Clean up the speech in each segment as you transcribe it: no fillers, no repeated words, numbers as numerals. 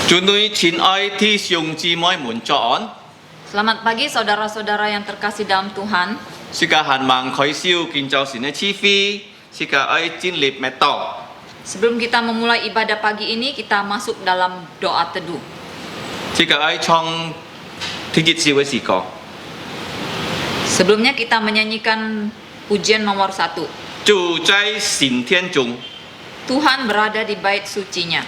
尊女親愛弟兄姊妹們早安。 Selamat pagi saudara-saudara yang terkasih dalam Tuhan. 是個限盲開銷建造神嘅賜飛，是個愛建立咩道。 Sebelum kita memulai ibadah pagi ini, kita masuk dalam doa teduh. 是個愛唱聽節詩嘅詩歌。 Sebelumnya kita menyanyikan pujian nomor 1. 住在神天中， Tuhan berada di bait sucinya.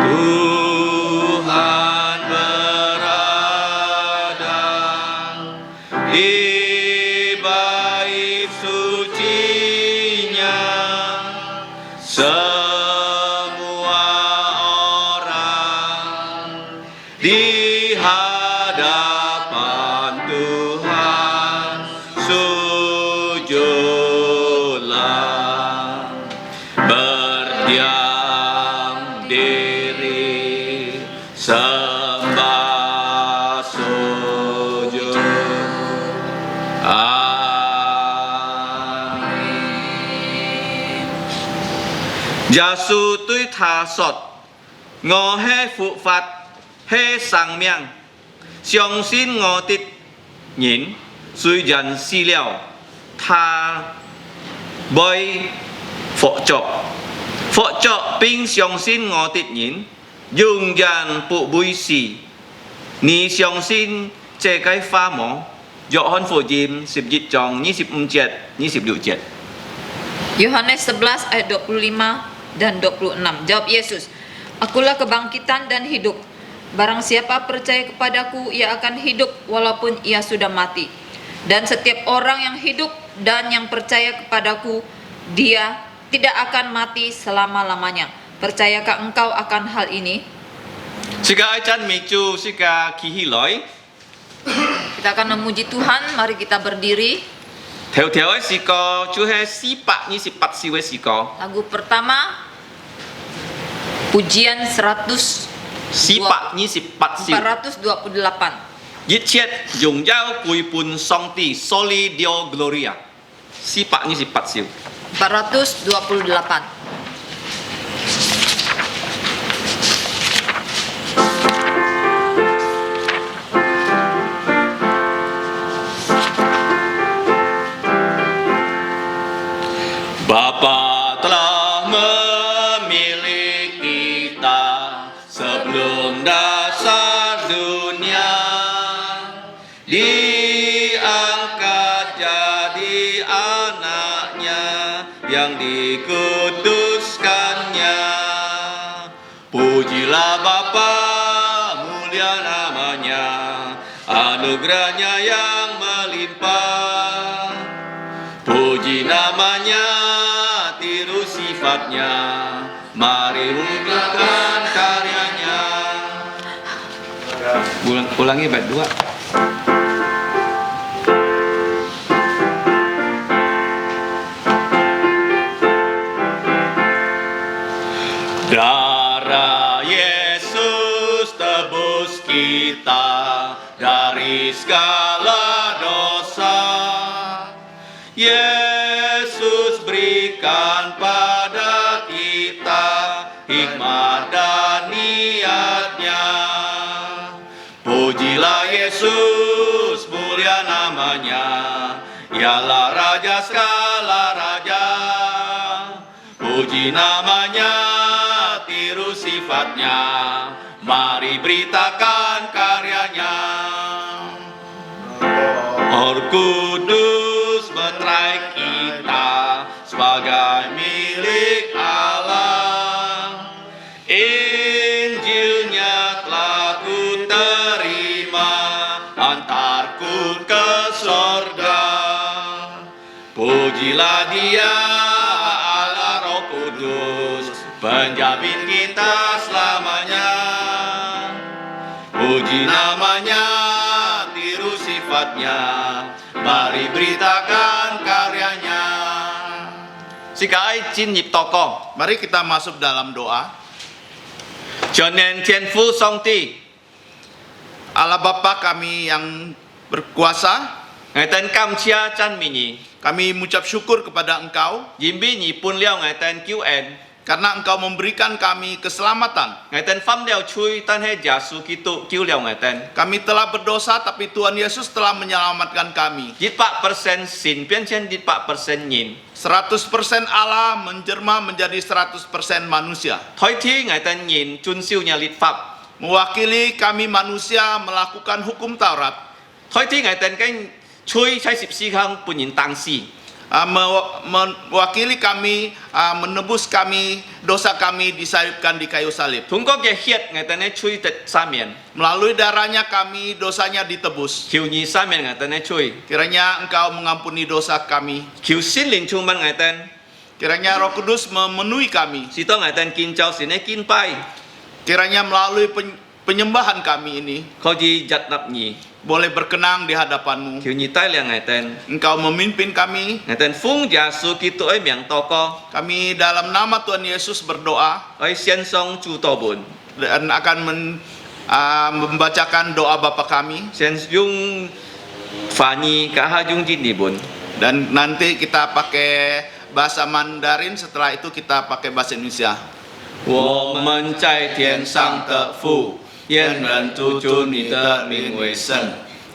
Tuhan berada di bait sucinya. Semua orang di hadapan Tuhan sujudlah, berdiam diri sembah sujud. Amin. Giả sử tôi tha sọt, ngõ he phụ phạt, he sang miang, xiong xin ngõ tít, nhìn, suy dần si liao, tha bơi phọ chọ ping xiong xin ngõ tít nhìn, dùng dàn phụ bùi xì, ni xiong xin chê cái pha mỏ, dọ hon phổ dìm, sịp dịch tròn, 24 26. Yohanes 11 ayat 25 dan 26. Jawab Yesus, "Akulah kebangkitan dan hidup. Barang siapa percaya kepadaku, ia akan hidup walaupun ia sudah mati. Dan setiap orang yang hidup dan yang percaya kepadaku, dia tidak akan mati selama-lamanya. Percayakah engkau akan hal ini?" Sika acan micu sika kihiloi, Kita akan memuji Tuhan. Mari kita berdiri. theo theo ấy sika chú he sipak ni sipat siwe sika, Lagu pertama, pujian 100 sipak ni sipat siu. 428. Yết chết dùng dao cùi pun song ti soli dio gloria. Sipak ni sipat siu. 428. Bapa telah memilih kita sebelum dasar dunia, diangkat jadi anaknya yang dikutuskannya. Pujilah Bapa, mulia namanya, anugerahnya yang melimpah. Puji namanya, tiru sifatnya, mari ungkapkan karyanya. Ulangi bait 2. Darah Yesus tebus kita dari segala dosa. Yesus berikan pada kita hikmat dan niatnya. Pujilah Yesus, mulia namanya, ialah Raja segala raja. Puji namanya, tiru sifatnya, mari beritakan karyanya. Roh Kudus meterai kita sebagai milik Allah. Injilnya telah ku terima, antarku ke sorga. Pujilah Dia, Allah Roh Kudus, penjamin kita selamanya. Puji namanya, tiru sifatnya, mari beritakan karyanya. Sikai Jin Nhịp Toko. Mari kita masuk dalam doa. Cho nên Thiên父Song Ti, Allah Bapa kami yang berkuasa, Ngài tên cam chia chan mi nhỉ kami mengucap syukur kepada Engkau Yim bi nhỉ pun liao Ngài tên cứu en karena Engkau memberikan kami keselamatan. Ngài tên phăm liao chui tan he Giêsu Kitô cứu liao Ngài tên Kami telah berdosa tapi Tuhan Yesus telah menyelamatkan kami. Dit pak persen sin pian chen dit pak persen nhìn 100% Allah menjelma menjadi 100% manusia. Thói thi Ngài tên nhìn chun siêu nhà lít pháp Mewakili kami manusia melakukan hukum Taurat. Thói thi Ngài tên cái chui chai sip si khang pun nhìn tang si Mewakili kami, menebus kami, dosa kami disalibkan di kayu salib. Thúng có cái hiệt Ngài tên ấy chui tết sa miền Melalui darahnya kami dosanya ditebus. Kiều nhì sa miền Ngài tên ấy chui Kiranya Engkau mengampuni dosa kami. Kiều xin linh chung ban Ngài tên Kiranya Roh Kudus memenuhi kami. Si to Ngài tên kin chao xin ấy kin pai Kiranya melalui penyembahan kami ini Kau ji jat nap nhì boleh berkenang di hadapan-Mu. Kiều nhì tai liang Ngài tên Engkau memimpin kami. Ngài tên phung Giêsu Kitô ấy miệng to co Kami dalam nama Tuhan Yesus berdoa ấy xiên song chu to bun dan akan membacakan doa Bapa kami. xiên dung phá nhì cả hai dung jin di bun Dan nanti kita pakai bahasa Mandarin, setelah itu kita pakai bahasa Indonesia. 我们在天上的父，愿人主尊你的名为圣，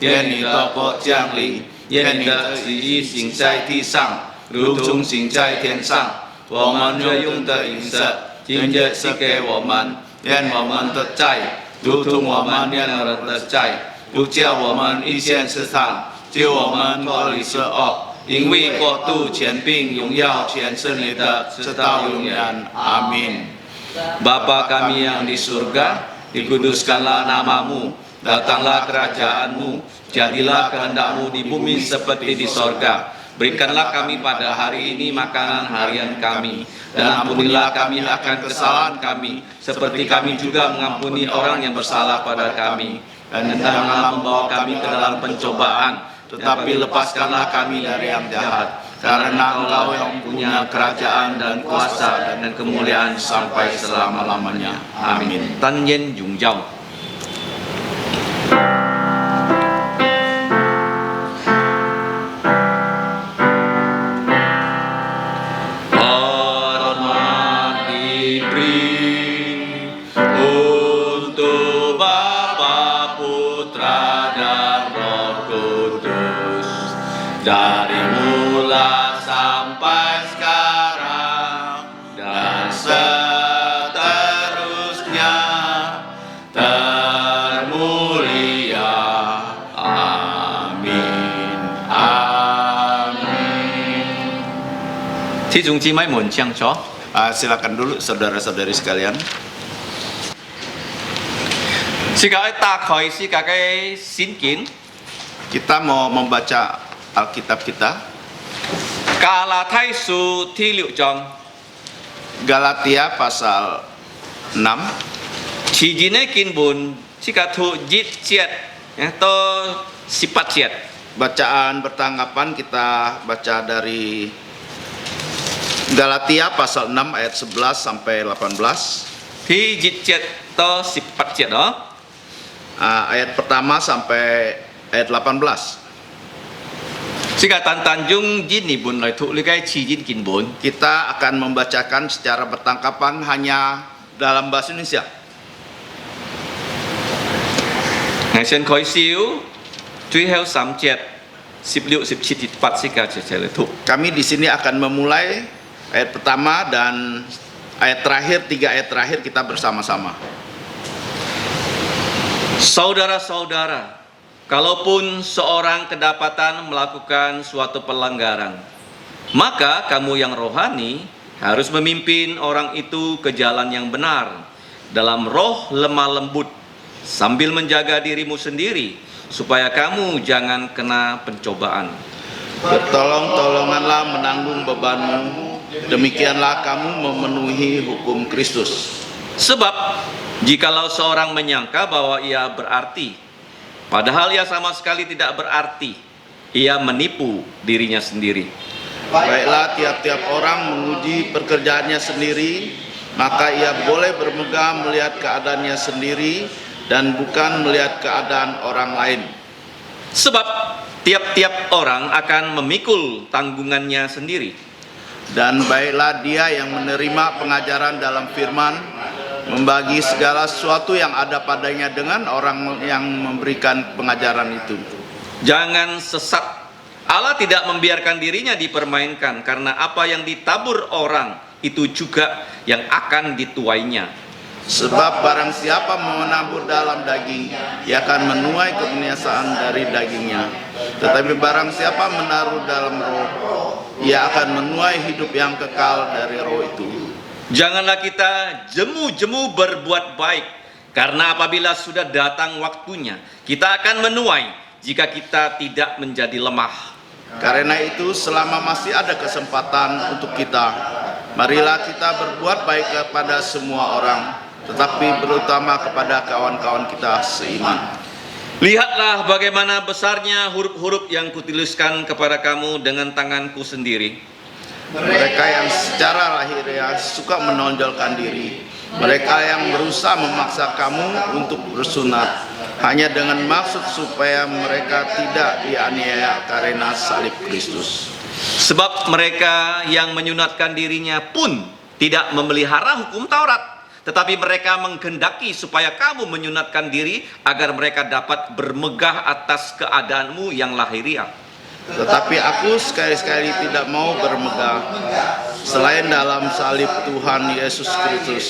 愿你的国降临，愿你的旨意行在地上，如同行在天上。我们日用的饮食，今日赐给我们，愿我们的债，如同我们愿人的债，不叫我们遇见试探，救我们脱离邪恶。因为国度、权柄、荣耀全是你的，直到永远。阿们。Bapa kami yang di surga, dikuduskanlah namamu, datanglah kerajaanmu, jadilah kehendakmu di bumi seperti di sorga. Berikanlah kami pada hari ini makanan harian kami, dan ampunilah kami akan kesalahan kami, seperti kami juga mengampuni orang yang bersalah pada kami. Dan janganlah membawa kami ke dalam pencobaan, tetapi lepaskanlah kami dari yang jahat. Karena Engkau yang punya kerajaan dan kuasa dan kemuliaan sampai selama-lamanya. Amin. Tan yen yung yao. Hormat diberi untuk Bapa, Putra dan Roh Kudus dari mula sampai sekarang dan seterusnya termulia. Amin. Amin. Thì chúng chỉ mấy muốn chăng cho. Silakan dulu saudara-saudari sekalian. Siga ta khoi siga cái xin kiến. Kita mau membaca Alkitab kita. Galatai-su thi liệu chong. Galatia pasal 6. Chỉ jine kin bun siga thu jit chiat yang to sipat chiat. Bacaan bertanggapan kita baca dari Galatia pasal 6 ayat 11 sampai 18. Thi jit chiat to sipat chiat đó. Ayat pertama sampai ayat 18. Siga tan tanjung jin ni bun lai thu li kai chi jin kin bun. Kita akan membacakan secara bertangkapan hanya dalam bahasa Indonesia. Ngài sen khoi siu truy heo sam chiat sip liu sip chit pat siga che lai thu. Kami di sini akan memulai ayat pertama dan ayat terakhir, 3 ayat terakhir kita bersama-sama. Saudara-saudara, kalaupun seorang kedapatan melakukan suatu pelanggaran, maka kamu yang rohani harus memimpin orang itu ke jalan yang benar dalam roh lemah lembut sambil menjaga dirimu sendiri supaya kamu jangan kena pencobaan. Bertolong-tolonganlah menanggung bebanmu, demikianlah kamu memenuhi hukum Kristus. Sebab jikalau seorang menyangka bahwa ia berarti, padahal ia sama sekali tidak berarti, ia menipu dirinya sendiri. Baiklah, tiap-tiap orang menguji pekerjaannya sendiri, maka ia boleh bermegah melihat keadaannya sendiri dan bukan melihat keadaan orang lain. Sebab tiap-tiap orang akan memikul tanggungannya sendiri. Dan baiklah dia yang menerima pengajaran dalam firman, membagi segala sesuatu yang ada padanya dengan orang yang memberikan pengajaran itu. Jangan sesat. Allah tidak membiarkan dirinya dipermainkan, karena apa yang ditabur orang itu juga yang akan dituainya. Sebab barang siapa menabur dalam daging, ia akan menuai kebinasaan dari dagingnya. Tetapi barang siapa menaruh dalam roh, ia akan menuai hidup yang kekal dari roh itu. Janganlah kita jemu-jemu berbuat baik, karena apabila sudah datang waktunya, kita akan menuai jika kita tidak menjadi lemah. Karena itu selama masih ada kesempatan untuk kita, marilah kita berbuat baik kepada semua orang, tetapi terutama kepada kawan-kawan kita seiman. Lihatlah bagaimana besarnya huruf-huruf yang kutuliskan kepada kamu dengan tanganku sendiri. Mereka yang secara lahiriah suka menonjolkan diri, mereka yang berusaha memaksa kamu untuk bersunat, hanya dengan maksud supaya mereka tidak dianiaya karena salib Kristus. Sebab mereka yang menyunatkan dirinya pun tidak memelihara hukum Taurat, tetapi mereka menghendaki supaya kamu menyunatkan diri agar mereka dapat bermegah atas keadaanmu yang lahiriah. Tetapi aku sekali-sekali tidak mau bermegah selain dalam salib Tuhan Yesus Kristus.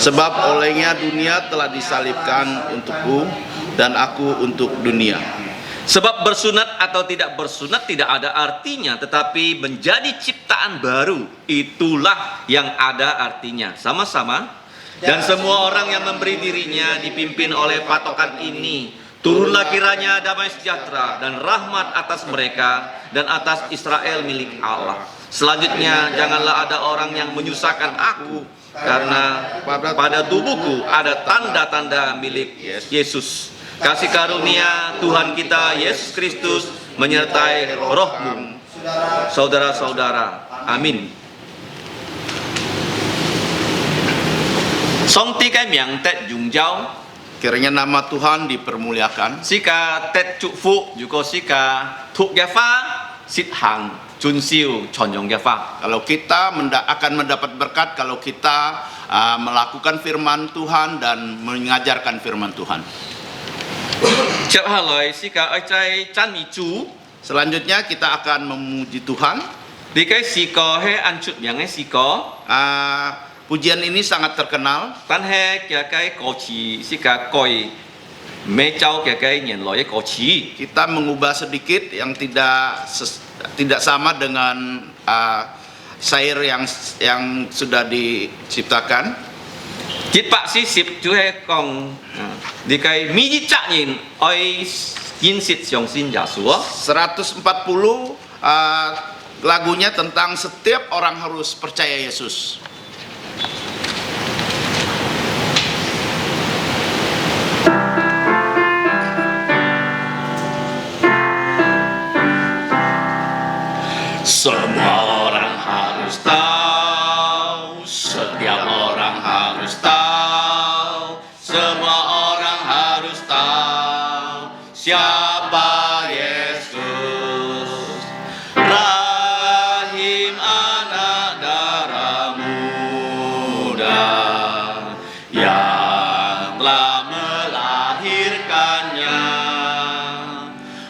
Sebab olehnya dunia telah disalibkan untukku dan aku untuk dunia. Sebab bersunat atau tidak bersunat tidak ada artinya, tetapi menjadi ciptaan baru, itulah yang ada artinya. Sama-sama. Dan semua orang yang memberi dirinya dipimpin oleh patokan ini, turunlah kiranya damai sejahtera dan rahmat atas mereka dan atas Israel milik Allah. Selanjutnya, janganlah ada orang yang menyusahkan aku, karena pada tubuhku ada tanda-tanda milik Yesus. Kasih karunia Tuhan kita Yesus Kristus menyertai rohmu, saudara-saudara. Amin. Song ti kai miang tet jung jiao, Kiranya nama Tuhan dipermuliakan. sika tet cuk fu juga sika thuk ya fa sit hang chun siu chon yong ya fa. Kalau kita akan mendapat berkat kalau kita melakukan firman Tuhan dan mengajarkan firman Tuhan. Chep haloi sika ai chai chan mi chu, Selanjutnya kita akan memuji Tuhan. di kai siko he an chut miang he siko, Pujian ini sangat terkenal. tan he kia kai ko chi sika koi me chao kia kai nian loi ko chi. Kita mengubah sedikit yang tidak sama dengan syair yang sudah diciptakan. Jit pak si sip chu he kong, di kai mi ji cha yin oi yin sit xiong xin ya suo. 140 lagunya tentang setiap orang harus percaya Yesus. Semua orang harus tahu, setiap orang harus tahu, semua orang harus tahu siapa Yesus. Rahim anak darah muda yang telah melahirkannya,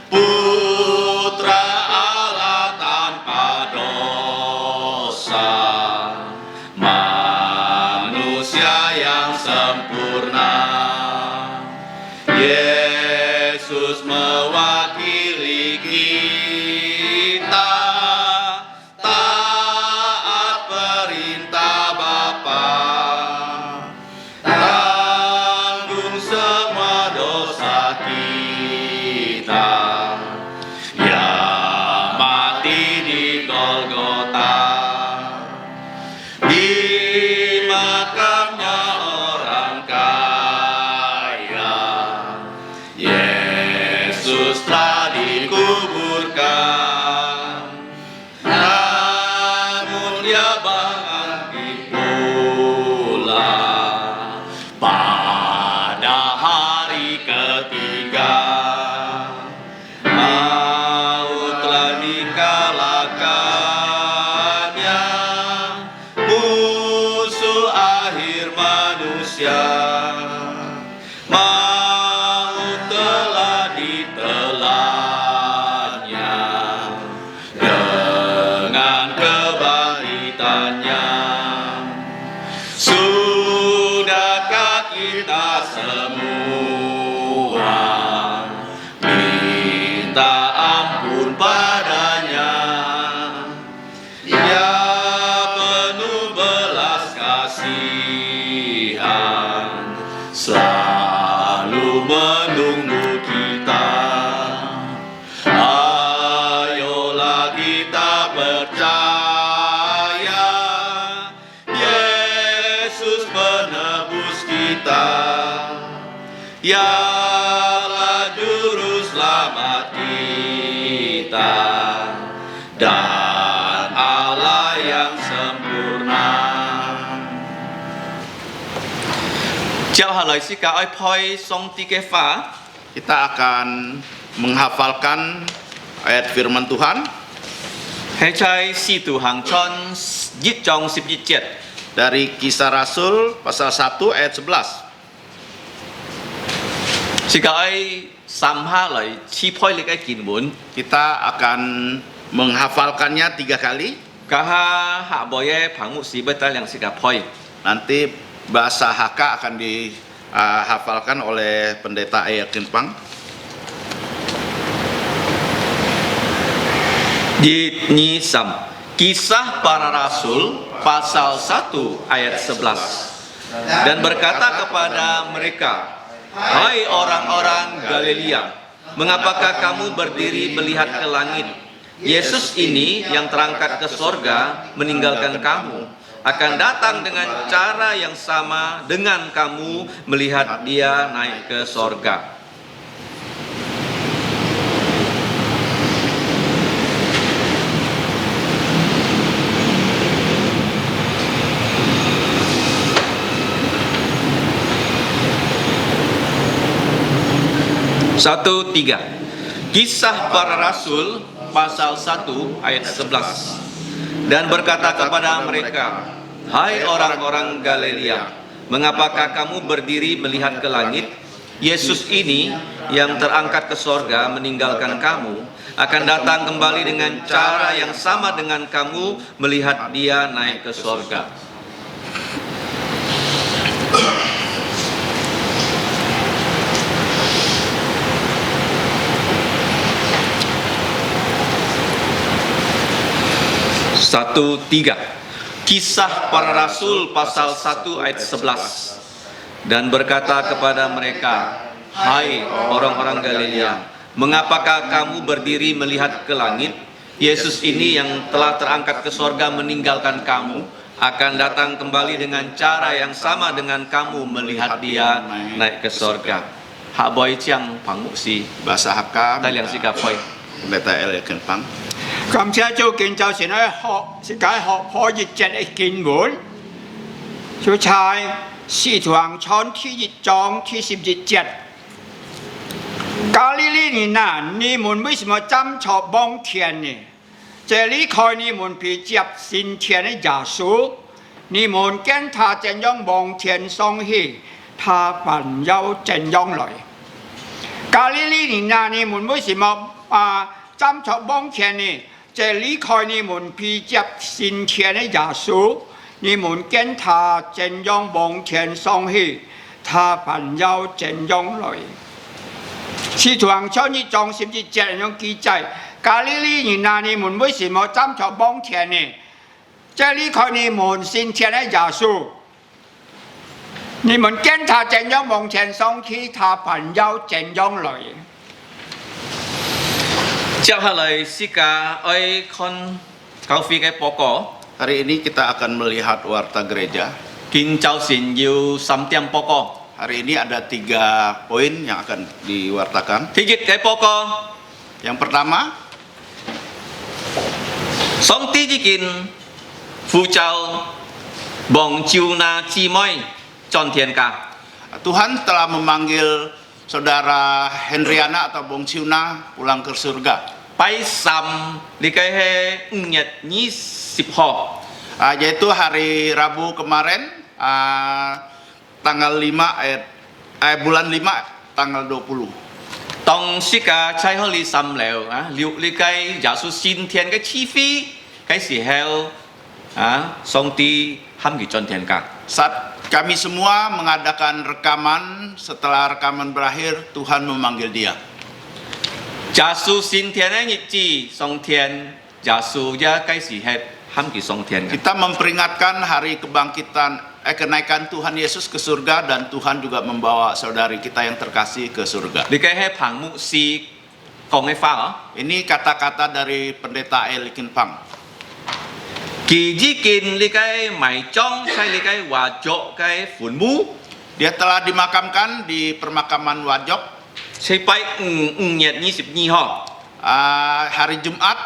Putra Allah tanpa dosa, manusia yang sempurna. Yesus mewakili kita, taat perintah Bapa, tanggung semua dosa kita, yang mati di Golgota, di makamnya orang kaya. Yesus telah dikuburkan, namun dia bangkit pula pada maut telah ditelannya dengan kebangkitannya. Sudahkah kita semua minta ampun padanya? Dia penuh belas kasihan, selalu menunggu kita. Ayolah kita percaya, Yesus penebus kita, ialah juru selamat kita dan Allah yang sempurna. Chào Hà Lợi xin cả ơi phơi song ti ke fa. Kita akan menghafalkan ayat firman Tuhan Hãy trai si tu hàng tròn yết trong 17 dari Kisah Rasul pasal 1 ayat 11. Xin cả ơi Sam Ha Lợi chi phơi lịch cái kinh muốn. Kita akan menghafalkannya 3 kali. Cả ha hạ boye phang mu si betal yang si cả phơi. Nanti bahasa Hakka akan dihafalkan oleh pendeta Yakin Pang. Di Nisam Kisah Para Rasul pasal 1 ayat 11. Dan berkata kepada mereka, hai orang-orang Galilea, mengapakah kamu berdiri melihat ke langit? Yesus ini yang terangkat ke sorga meninggalkan kamu, akan datang dengan cara yang sama dengan kamu melihat dia naik ke sorga. Satu tiga. Kisah Para Rasul pasal 1 ayat 11. Dan berkata kepada mereka, hai orang-orang Galilea, mengapakah kamu berdiri melihat ke langit? Yesus ini yang terangkat ke sorga meninggalkan kamu, akan datang kembali dengan cara yang sama dengan kamu melihat dia naik ke sorga. Satu tiga. Kisah Para Rasul pasal 1 ayat 11. Dan berkata kepada mereka, hai orang-orang Galilea, mengapakah kamu berdiri melihat ke langit? Yesus ini yang telah terangkat ke sorga meninggalkan kamu, akan datang kembali dengan cara yang sama dengan kamu melihat dia naik ke sorga. Hak boy chiang phang mu si Bahasa Hakka tai liang si ka phoi. pendeta Yakin Pang. 感謝做建就前去學解學可熱隻嘅見門，小菜使徒行傳ที่熱狀ที่17節。加利利人啊，你們為什麼站錯望天呢？這離開你們被接升天的耶穌，你們見他怎樣望天上去，他還要怎樣來。加利利人啊，你們為什麼站錯望天呢？這離開你們被接升天的耶穌，你們見他怎樣望天上去，他還要怎樣來。使徒行傳1章17節咁樣記載，加利利人啊，你們為什麼站錯望天呢？這離開你們升天的耶穌，你們見他怎樣望天上去，他還要怎樣來。Chào Hà Lợi Sika oi kon kau phi cái poko Hari ini kita akan melihat warta gereja. kin chào xin yu sam tiam poko. Hari ini ada 3 poin yang akan diwartakan. Thứ nhất cái poko Yang pertama, song ti ji kin phu chào bong chiu na chi moi chon thian ka. Tuhan telah memanggil saudara Henriana atau Bong Ciuna pulang ke surga. Pai sam di kai he nyet ni 10 ho. Yaitu hari Rabu kemarin, tanggal 5 ayat bulan 5 tanggal 20. 當時嘅妻可你心了啊，你嘅耶穌先天嘅賜妃，嘅時候啊，上帝喊佢進天家。 Saat kami semua mengadakan rekaman, setelah rekaman berakhir, Tuhan memanggil dia. 耶穌先天嘅日子上天，耶穌也嘅時候喊佢上天嘅。 Kita memperingatkan hari kenaikan Tuhan Yesus ke surga, dan Tuhan juga membawa saudari kita yang terkasih ke surga. 你嘅係彭牧師講嘅話啊， Ini kata-kata dari pendeta Elikin Pang. 佢已見你嘅埋葬喺你嘅華族嘅墳墓， Dia telah dimakamkan di permakaman Wajok 禮拜5月22號， hari Jumat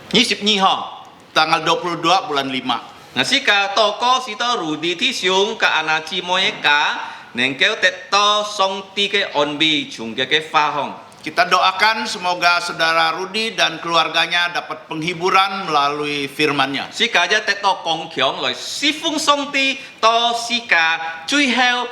22號。 tanggal 22 bulan 5. Nah, sika toko sito rudi ti siung ka anaci moeka nengkeu teto song ti ke onbi chung ke fa hong. Kita doakan semoga saudara Rudi dan keluarganya dapat penghiburan melalui firman-Nya. Sika ja teto kong kyong loi si fung song ti to sika cui heo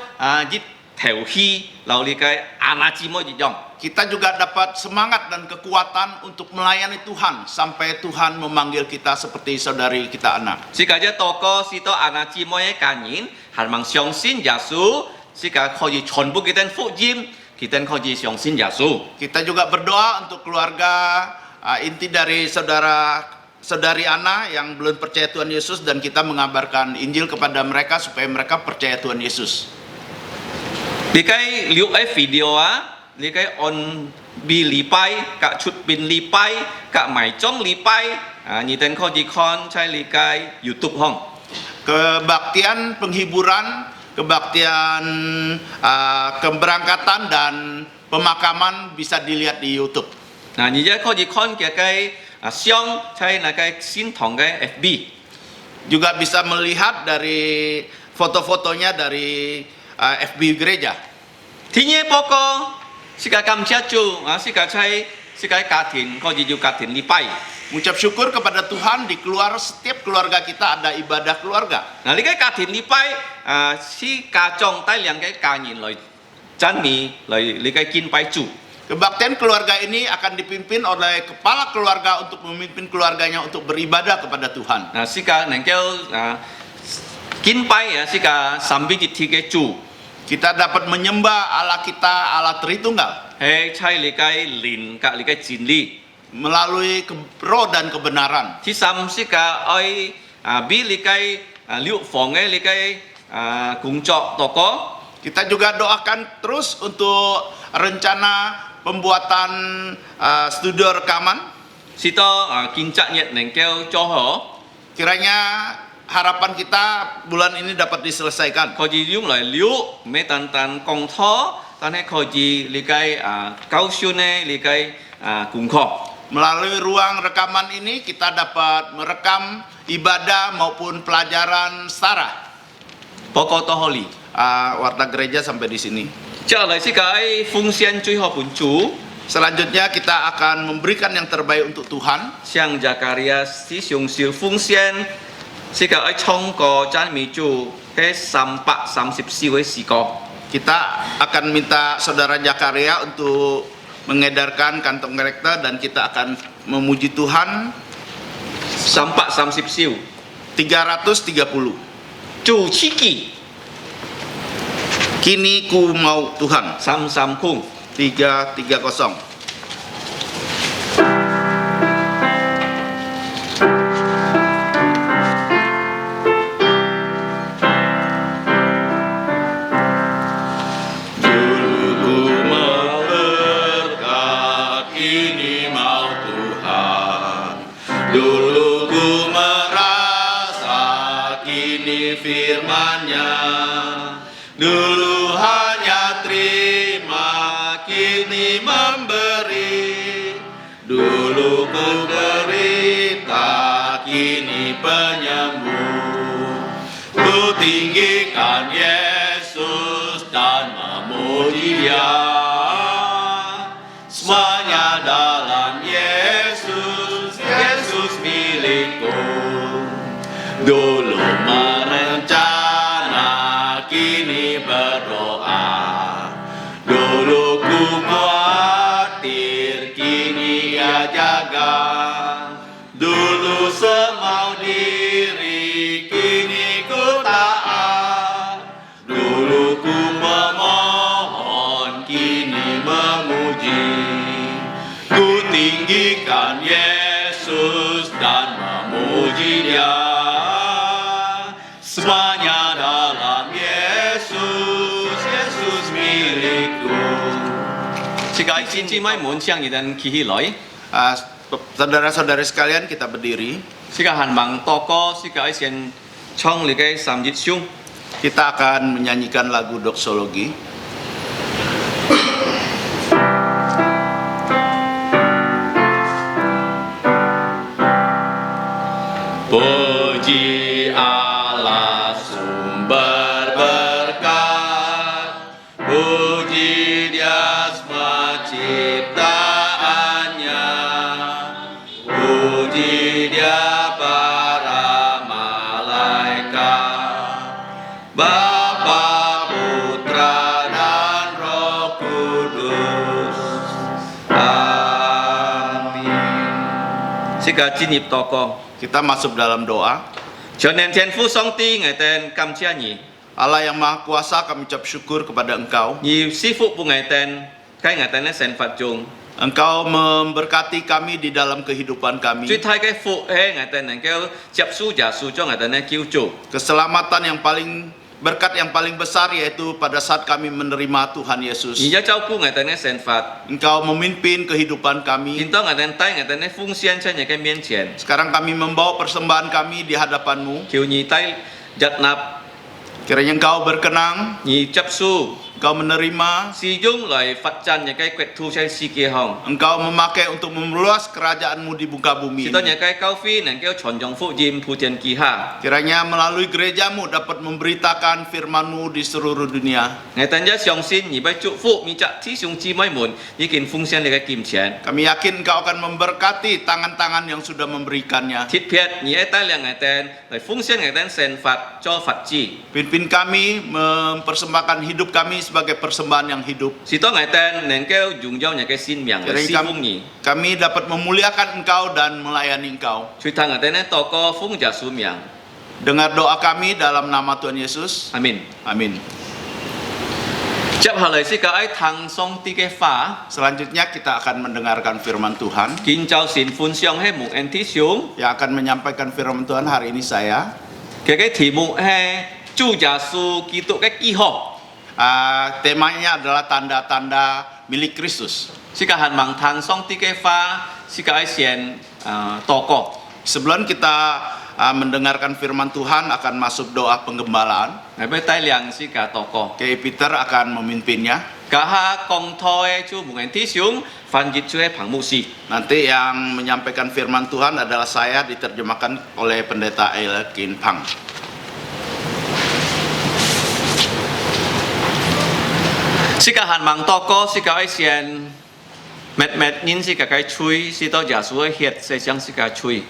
jit theo hi lau li kai anaci mo jong. Kita juga dapat semangat dan kekuatan untuk melayani Tuhan sampai Tuhan memanggil kita seperti saudari kita anak. Sika ja toko sito anaci moeka nin han mang xiong sin yasu sika kho ji chon bu kiten fu jim kiten kho ji xiong sin yasu. Kita juga berdoa untuk keluarga inti dari saudari Ana yang belum percaya Tuhan Yesus, dan kita mengabarkan Injil kepada mereka supaya mereka percaya Tuhan Yesus. Likai liu video likai on bi lipai kak chut bin lipai kak mai chong lipai nyiten kho ji khon chai likai YouTube hong. Kebaktian penghiburan, kebaktian keberangkatan dan pemakaman bisa dilihat di YouTube. Nah, nyija kho ji khon kia kai siong chai na kai sin thong kai FB. Juga bisa melihat dari foto-fotonya dari FB gereja. Tinye poko sika kam chia chu sika chai sika katin kho ji ju katin lipai. Mengucap syukur kepada Tuhan, di setiap keluarga kita ada ibadah keluarga. Nah, likai katin lipai si kacong tai liang kai kanyin loi chan mi loi likai kin pai chu. Kebaktian keluarga ini akan dipimpin oleh kepala keluarga untuk memimpin keluarganya untuk beribadah kepada Tuhan. Nah, sika nengkel kin pai sika sambi ji ke chu. Kita dapat menyembah Allah kita, Allah Tritunggal, Hei chai likai lin kak likai jin li. melalui roh dan kebenaran. Thi sam sika oi bi likai liu fong likai kung chok toko. Kita juga doakan terus untuk rencana pembuatan studio rekaman. Sito kincak nyet nengkel choho. Kiranya harapan kita bulan ini dapat diselesaikan. Kho ji yung lai liu me tan tan kong tho tan he kho ji likai kau shune likai kung kho. Melalui ruang rekaman ini kita dapat merekam ibadah maupun pelajaran Sarah. Poko to holi. Warta gereja sampai di sini. Cha lai sika ai fung xian cui ho pun chu. Selanjutnya kita akan memberikan yang terbaik untuk Tuhan. Xiang Zakaria si xiong sil fung xian sika ai chong ko chan mi chu he sampak 34 we siko. Kita akan minta saudara Zakaria untuk mengedarkan kantong kolektor, dan kita akan memuji Tuhan. Sampak 34 330. chu chiki Kini ku mau Tuhan. sam sam kung. 330. Dulu ku merasa kini firman-Nya. Dulu hanya terima, kini memberi. Dulu ku berita, kini penyembuh. Ku tinggikan Yesus dan memuji Dia. Semuanya dalam Yesus, Yesus milikku. Dulu merencana, kini tinggikan Yesus dan memuji Dia. Semuanya dalam Yesus, Yesus milikku. Jika izin cimai mun siang dan kihi loi. Saudara-saudari sekalian, kita berdiri. Jika han bang toko, jika izin chong ligai samjit siung. Kita akan menyanyikan lagu doksologi. Puji Allah sumber berkat, puji Dia semua ciptaannya, puji Dia para malaikat, Bapa, Putra dan Roh Kudus. Amin. Sika jinip toko. Kita masuk dalam doa. Cho nên Thiên父Song Ti ngày tên cảm chia nhỉ. Allah yang Maha Kuasa, kami ucap syukur kepada Engkau. Nhì sư phụ bu ngày tên cái ngày tên nó sen phật chung. Engkau memberkati kami di dalam kehidupan kami. Truy thay cái phụ ngày tên này kêu chấp su giả su cho ngày tên nó cứu chủ. Keselamatan yang paling berkat yang paling besar yaitu pada saat kami menerima Tuhan Yesus. Nhì cho cháu ngày tên nó sen phật. Engkau memimpin kehidupan kami. Kita ngày tên tay ngày tên nó phung xiên cho nhà cái miên triển. Sekarang kami membawa persembahan kami di hadapan-Mu. Kiều nhì tay giật nạp. Kiranya Engkau berkenan, Nhì chấp su. Engkau menerima, Si dung lời Phật chân nhà cái quẹt thu chay si kia hồng. Engkau memakai untuk meluas kerajaan-Mu di muka bumi Kita ini. nhà cái cao phi này kêu chọn dòng phụ dìm phụ tiền kỳ hà. Kiranya melalui gereja-Mu dapat memberitakan firman-Mu di seluruh dunia. Ngày tên nhớ xiong xin nhì bay trụ phụ mi chặt thi xiong chi mai muộn nhì kinh phung xiên cái kim chén. Kami yakin Engkau akan memberkati tangan-tangan yang sudah memberikannya. Thiết phiệt nhì ấy tai liang ngày tên lời phung xiên ngày tên sen Phật cho Phật chi. Pimpin kami mempersembahkan hidup kami sebagai persembahan yang hidup. Si to ngày tên nên kêu dùng dâu nhà cái xin miệng lời si Kiranya phung nhì. kami dapat memuliakan Engkau dan melayani Engkau. Chui thang ngày tên nó to co phung giả su miệng. Dengar doa kami dalam nama Tuhan Yesus. Amin. Amin. Chấp hà lời si cả ấy thằng song ti cái phá. Selanjutnya kita akan mendengarkan firman Tuhan. Kinh chào xin phun xiong hết mục en thi xuống. Yang akan menyampaikan firman Tuhan hari ini saya. Cái thị mục hay chu giả su ký tụ cái kỳ họp. Temanya adalah tanda-tanda milik Kristus. Si cả hàn bằng thằng song ti cái phá. Si cả ấy xiên to co. Sebelum kita mendengarkan firman Tuhan, akan masuk doa penggembalaan. Ngày bây tay liang si cả to co. Kiai Peter akan memimpinnya. Cả ha công thôi chu mục en thi xuống. Phan dịch chu phẳng mục si. Nanti yang menyampaikan firman Tuhan adalah saya, diterjemahkan oleh Pendeta Elkin Pang. Si cả hàn bằng to co si cả ấy xiên met nhìn si cả cái chui si to giả su hiệt se siang si cả chui.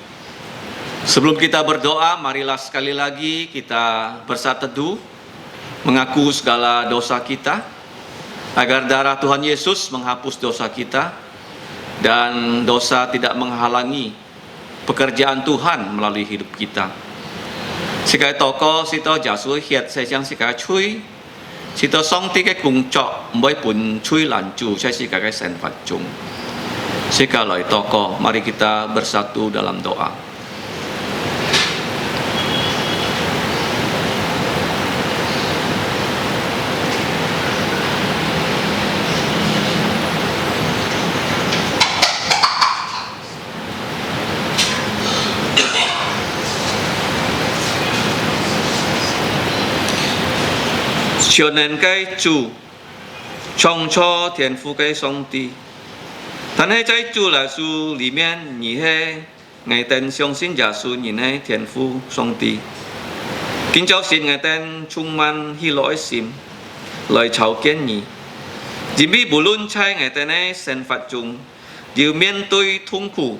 Sebelum kita berdoa, marilah sekali lagi kita bersatu teduh mengaku segala dosa kita agar darah Tuhan Yesus menghapus dosa kita dan dosa tidak menghalangi pekerjaan Tuhan melalui hidup kita. Si cái toko si to giả su hiệt se siang si cả chui. Si to song ti cái cùng trọ mới pun chui lan chu saya si cái sen Phật chung. Si cái lời toko, mari kita bersatu dalam doa. Cho nên cái chủ trong cho thiên父cái song ti,但係在主來書裡面，你係ngày tên相信耶穌，你係天父上帝。今朝信ngày tên充滿喜樂心來朝見你，因為無論在ngày tên嘅生活中，要面對痛苦、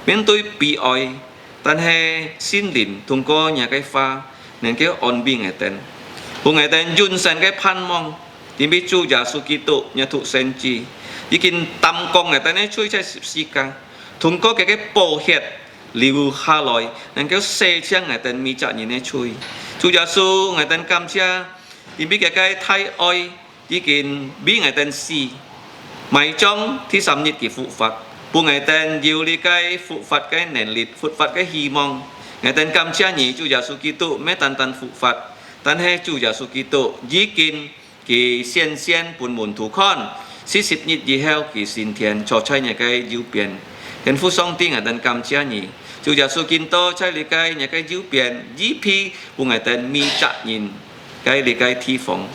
面對悲哀，但係心靈通過nhà cái pha能夠安慰ngày tên。ngày tên dun sen cái pan mong, thì biết Chúa Giêsu Kitô nhà thụ sen chi, ý kiến tâm con ngày tên ấy chui chạy xì ca, thông qua cái bảo hiệp liu hà loi, nên cái xe chiang ngày tên mi chặt nhìn ấy chui, Chúa Giêsu ngày tên cam chia, thì biết cái thái oi, ý kiến biết ngày tên si, mày trong thì sắm nhật kỳ phụ phật, bu ngày tên diệu li cái phụ phật cái nền lịt phụ phật cái hy mong ngày tên cam chia nhị Chúa Giêsu Kitô mẹ tan tan phụ phật tan hay Chúa Giêsu Kitô dĩ kinh kỳ xiên xiên buồn buồn thủ con xí xịt nhịt dì heo kỳ xin thiền cho chơi nhà cái diệu biển hiện phu song tiếng ngày tên cam chia nhị Chúa Giêsu Kitô chơi li cái nhà cái diệu biển dĩ phi bu ngày tên mi chạ nhìn cái li cái thi phóng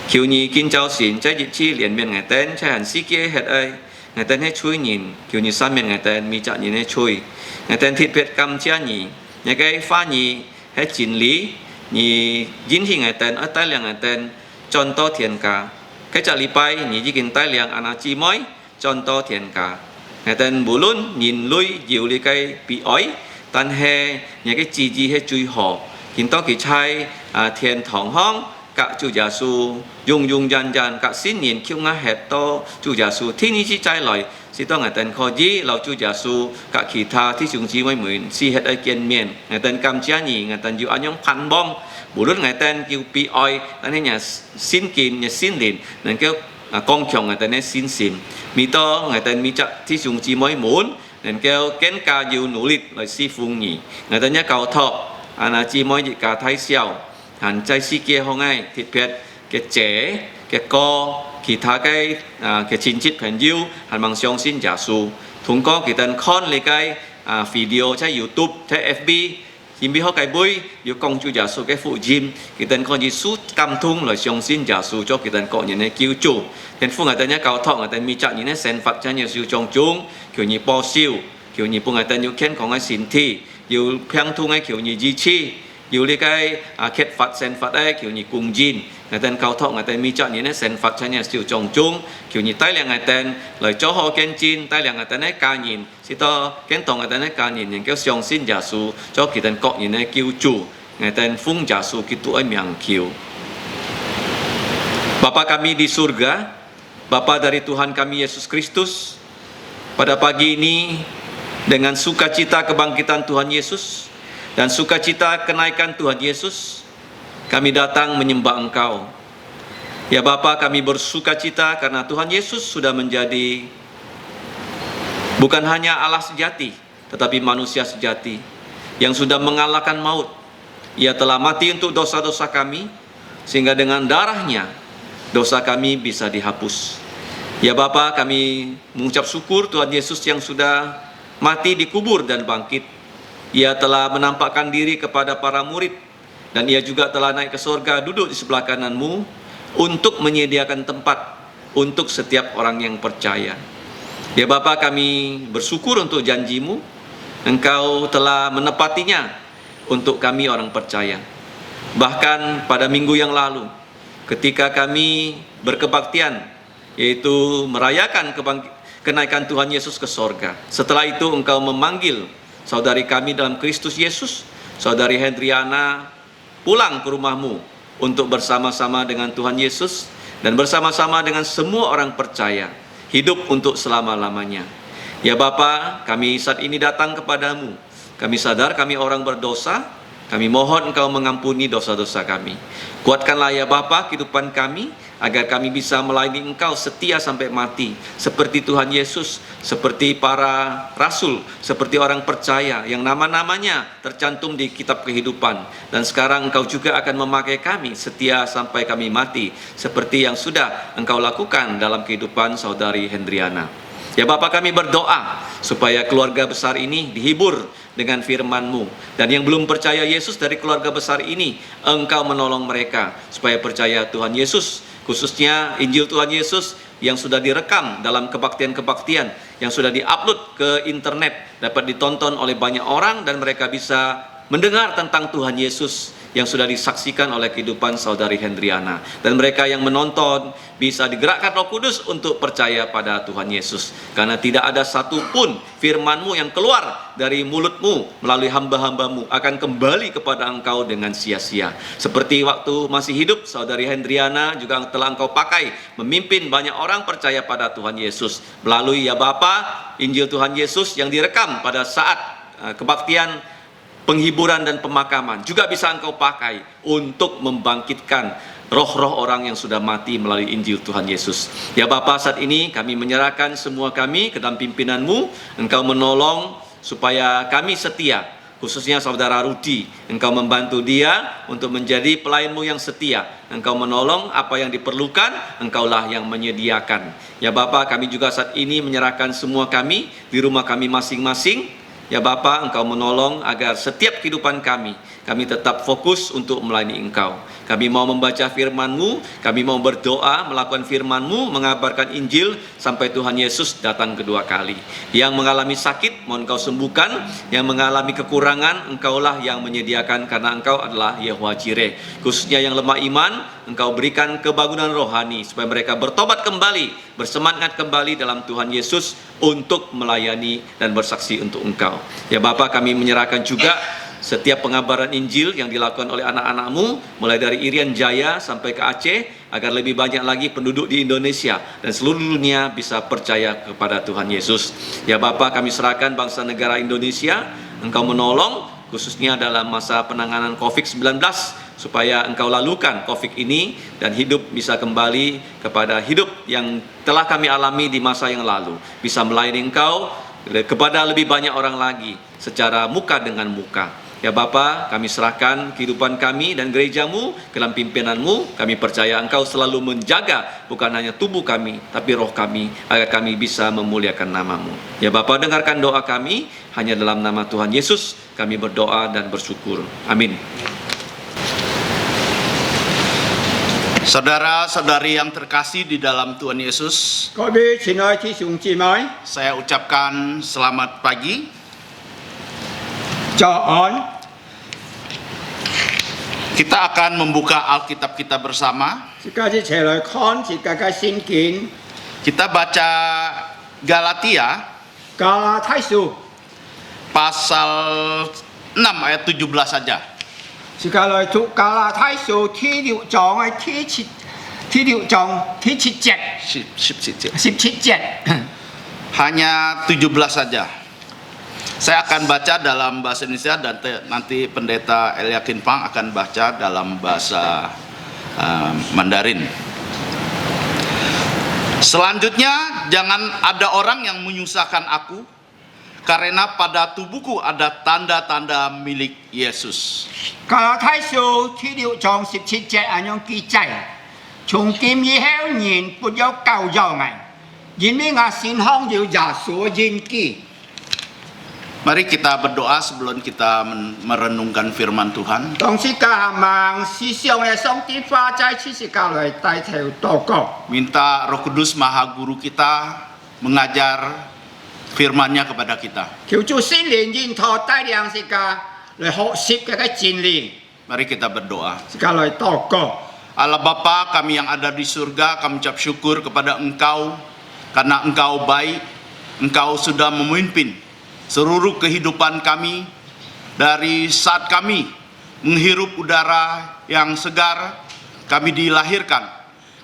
kiểu nhị kinh giáo xin trái dịch chi liền miền ngày tên trái hẳn xí kia hết ai ngày tên hết chui nhìn kiểu như三面ngày tên mi chạ nhìn hết chui ngày tên thịt việt cam chia nhị nhà cái pha nhị hết chín lý nhị dính thì ngày tên ở tai liang ngày tên chọn to thiền cả cái chợ li bay nhị chỉ kinh tai liang anh chi mới chọn to thiền cả ngày tên bù luôn nhìn lui diệu li cái bị ói tan he nhà cái chi chi hết chui họ kinh to kỳ trai thiền thòng hong cả Chúa Giêsu dùng dùng dàn dàn cả xin nhìn kêu ngã hẹp to Chúa Giêsu thiên ý chỉ trái lời si to ngày tên khó dí lão Chúa Giêsu cả kỳ thaที่chúng chỉ mới mượn si hết ai kiên miền ngày tên cam chia nhị ngày tên อยู่ anh nhongพัน bom bù lúc ngày tên kêu pi oi anh ấy nhà xin kín nhà xin liền nên kêu con chồng ngày tên ấy xin xin mi to ngày tên mi chặtที่chúng chỉ mới muốn nên kêu kén ca nhiều nỗ lực lại si phung nhị ngày tên nhá cầu thọ anh chỉ mới chỉ cả thái xiaoหันใจซีเกียห้องไงทิดเพชรแกเจ๋แกกอขีท้าแกชินชิดแผ่นยิวหันมังชงสินจ่าสูถุงก็กีตันคอนเลยไกวิดีโอใช้ YouTube ใช้ FB ยิมบีเขาไก่บุยอยู่กองจูจ่าสูแกฟูจิมกีตันคอนยิสูกำทุ่งเลยชงสินจ่าสูจอกกีตันเกาะอย่างในคิวจูเห็นฟูงไงแต่เนี้ยเกาทองไงแต่มีจักอย่างในเซนฟักใช้เนี่ยซิวจงจุงเขียวยี่ปอซิวเขียวยี่ปุ่งไงแต่อยู่เค้นของไอ้สินที่อยู่เพียงทุ่งไอ้เขียวยี่จีชีอยู่ในcái kết phật sen phật ấy kiểu như cùng jin ngày tên cao thọ ngày tên mi chọn như này sen phật cho nhà siêu trồng chung kiểu như tay là ngày tên lời cho họ kén chin tay là ngày tên ấy ca nhìn si to kén tòng ngày tên ấy ca nhìn những cái xiong xin giả su cho kỳ tên cọ như này kêu chủ ngày tên phung giả su kitu ấy miang kiu Bapa kami di surga Bapa dari Tuhan kami Yesus Kristus pada pagi ini dengan sukacita kebangkitan Tuhan Yesus dan sukacita kenaikan Tuhan Yesus, kami datang menyembah Engkau. Ya Bapa, kami bersukacita karena Tuhan Yesus sudah menjadi bukan hanya Allah sejati, tetapi manusia sejati yang sudah mengalahkan maut. Ia telah mati untuk dosa-dosa kami, sehingga dengan darahnya dosa kami bisa dihapus. Ya Bapa, kami mengucap syukur Tuhan Yesus yang sudah mati dikubur dan bangkit. Ia telah menampakkan diri kepada para murid dan ia juga telah naik ke surga duduk di sebelah kanan-Mu untuk menyediakan tempat untuk setiap orang yang percaya. Ya Bapa, kami bersyukur untuk janji-Mu. Engkau telah menepatinya untuk kami orang percaya. Bahkan pada minggu yang lalu ketika kami berkebaktian yaitu merayakan kenaikan Tuhan Yesus ke surga. Setelah itu Engkau memanggil saudari kami dalam Kristus Yesus, saudari Hendriana, pulang ke rumah-Mu untuk bersama-sama dengan Tuhan Yesus dan bersama-sama dengan semua orang percaya, hidup untuk selama-lamanya. Ya Bapa, kami saat ini datang kepadamu. Kami sadar kami orang berdosa, kami mohon Engkau mengampuni dosa-dosa kami. Kuatkanlah ya Bapa kehidupan kami, agar kami bisa melayani Engkau setia sampai mati seperti Tuhan Yesus, seperti para rasul, seperti orang percaya yang nama-namanya tercantum di kitab kehidupan. Dan sekarang Engkau juga akan memakai kami setia sampai kami mati seperti yang sudah Engkau lakukan dalam kehidupan saudari Hendriana. Ya Bapa, kami berdoa supaya keluarga besar ini dihibur dengan firman-Mu. Dan yang belum percaya Yesus dari keluarga besar ini, Engkau menolong mereka supaya percaya Tuhan Yesus, khususnya Injil Tuhan Yesus yang sudah direkam dalam kebaktian-kebaktian, yang sudah diupload ke internet, dapat ditonton oleh banyak orang dan mereka bisa mendengar tentang Tuhan Yesus yang sudah disaksikan oleh kehidupan saudari Hendriana. Dan mereka yang menonton bisa digerakkan Roh Kudus untuk percaya pada Tuhan Yesus. Karena tidak ada satupun firman-Mu yang keluar dari mulut-Mu melalui hamba-hamba-Mu akan kembali kepada Engkau dengan sia-sia. Seperti waktu masih hidup, saudari Hendriana juga telah Engkau pakai memimpin banyak orang percaya pada Tuhan Yesus. Melalui ya Bapa, Injil Tuhan Yesus yang direkam pada saat kebaktian penghiburan dan pemakaman juga bisa Engkau pakai untuk membangkitkan roh-roh orang yang sudah mati melalui Injil Tuhan Yesus. Ya Bapa, saat ini kami menyerahkan semua kami ke dalam pimpinan-Mu. Engkau menolong supaya kami setia, khususnya saudara Rudi. Engkau membantu dia untuk menjadi pelayan-Mu yang setia. Engkau menolong apa yang diperlukan, Engkaulah yang menyediakan. Ya Bapa, kami juga saat ini menyerahkan semua kami di rumah kami masing-masing. Ya Bapa, Engkau menolong agar setiap kehidupan kami tetap fokus untuk melayani Engkau. Kami mau membaca firman-Mu, kami mau berdoa, melakukan firman-Mu, mengabarkan Injil sampai Tuhan Yesus datang kedua kali. Yang mengalami sakit, mohon Engkau sembuhkan. Yang mengalami kekurangan, Engkaulah yang menyediakan karena Engkau adalah Yehovah Jireh. Khususnya yang lemah iman, Engkau berikan kebangunan rohani supaya mereka bertobat kembali, bersemangat kembali dalam Tuhan Yesus untuk melayani dan bersaksi untuk Engkau. Ya Bapa, kami menyerahkan juga setiap pengabaran Injil yang dilakukan oleh anak-anak-Mu, mulai dari Irian Jaya sampai ke Aceh, agar lebih banyak lagi penduduk di Indonesia dan seluruh dunia bisa percaya kepada Tuhan Yesus. Ya Bapa, kami serahkan bangsa negara Indonesia, Engkau menolong khususnya dalam masa penanganan COVID-19, supaya Engkau lalukan COVID ini dan hidup bisa kembali kepada hidup yang telah kami alami di masa yang lalu, bisa melayani Engkau kepada lebih banyak orang lagi secara muka dengan muka. Ya Bapa, kami serahkan kehidupan kami dan gereja-Mu ke dalam pimpinan-Mu. Kami percaya Engkau selalu menjaga bukan hanya tubuh kami, tapi roh kami, agar kami bisa memuliakan nama-Mu. Ya Bapa, dengarkan doa kami, hanya dalam nama Tuhan Yesus kami berdoa dan bersyukur. Amin. Saudara-saudari yang terkasih di dalam Tuhan Yesus, 各位亲爱的弟兄姊妹， saya ucapkan selamat pagi. 早安。 Kita akan membuka Alkitab kita bersama. 而家一齊來看自家嘅聖經， Kita baca Galatia 加拉太書， pasal 6 ayat 17 saja. 而家來讀加拉太書第6章嘅第6章第7節， 17節。 Hanya 17 saja. Saya akan baca dalam bahasa Indonesia dan nanti pendeta Eliakin Pang akan baca dalam bahasa Mandarin. Selanjutnya, jangan ada orang yang menyusahkan aku, karena pada tubuhku ada tanda-tanda milik Yesus. 加拉太書第6章17節咁樣記載：從今以後人不要教導我，因為我信奉了耶穌應記。 Mari kita berdoa sebelum kita merenungkan firman Tuhan. 當時家望思想嘅上帝化在此時間來帶頭禱告。 Minta Roh Kudus Maha Guru kita mengajar firman-Nya kepada kita. 求主聖靈引導帶領時間來學習嘅真理， Mari kita berdoa. 時間來禱告。 Allah Bapa, kami yang ada di surga, kami ucap syukur kepada Engkau karena Engkau baik, Engkau sudah memimpin seluruh kehidupan kami dari saat kami menghirup udara yang segar, kami dilahirkan.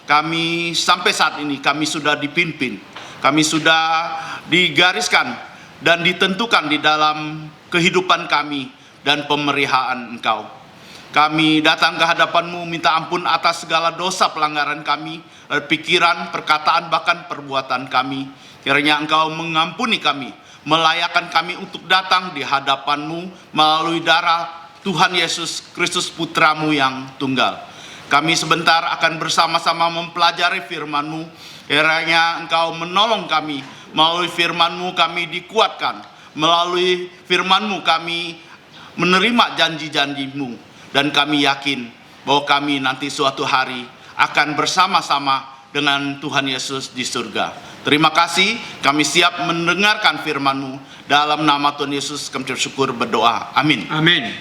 Kami sampai saat ini kami sudah dipimpin, kami sudah digariskan dan ditentukan di dalam kehidupan kami dan pemeliharaan Engkau. Kami datang ke hadapan-Mu minta ampun atas segala dosa pelanggaran kami, pikiran, perkataan, bahkan perbuatan kami. Kiranya Engkau mengampuni kami, melayakkan kami untuk datang di hadapan-Mu melalui darah Tuhan Yesus Kristus Putra-Mu yang tunggal. Kami sebentar akan bersama-sama mempelajari firman-Mu. Kiranya Engkau menolong kami, melalui firman-Mu kami dikuatkan, melalui firman-Mu kami menerima janji-janji-Mu. Dan kami yakin bahwa kami nanti suatu hari akan bersama-sama dengan Tuhan Yesus di surga. Terima kasih, kami siap mendengarkan firman-Mu. Dalam nama Tuhan Yesus kami bersyukur berdoa. Amin. Amin.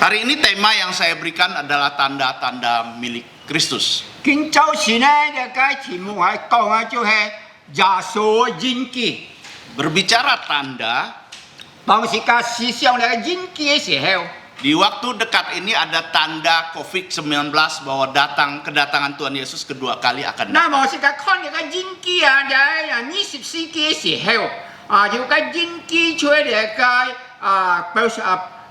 Hari ini tema yang saya berikan adalah tanda-tanda milik Kristus. 今早時呢，呢個題目係講嘅就係耶穌應記。 Berbicara tanda, 當時嘅思想呢個應記嘅時候， di waktu dekat ini ada tanda COVID-19 bahwa kedatangan Tuhan Yesus kedua kali akan datang. 那麼是個看呢個應記啊，喺20世紀嘅時候啊，有個應記出嚟嘅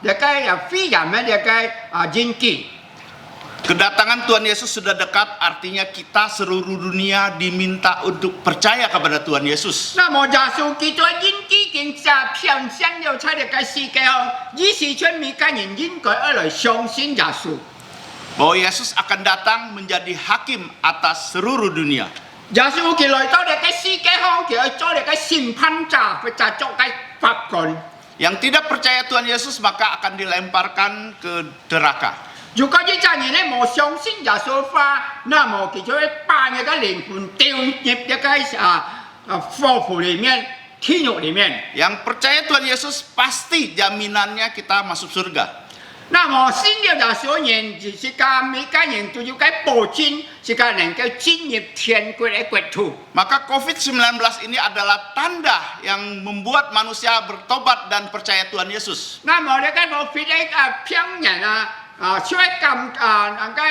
呢個非人嘅呢個應記。Kedatangan Tuhan Yesus sudah dekat, artinya kita seluruh dunia diminta untuk percaya kepada Tuhan Yesus. 那么耶稣基督因已經偏向了在這個世界上，以是全每個人應該而來相信耶穌。 Bahwa Yesus akan datang menjadi hakim atas seluruh dunia. 耶穌佢來到呢個世界上，佢去做呢個審判者，或者做個法官。 Yang tidak percaya Tuhan Yesus maka akan dilemparkan ke neraka. 如果呢陣人咧冇相信耶穌話，那麼佢就會把呢個靈魂丟入一個火湖裡面、天獄裡面。 Yang percaya Tuhan Yesus pasti jaminannya kita masuk surga. 那麼信了耶穌人，是個每個人都有個保證，是個能夠進入天國的國土。 Maka COVID-19 ini adalah tanda yang membuat manusia bertobat dan percaya Tuhan Yesus. 那麼呢個冇非咧騙人ช่วยกำอันก็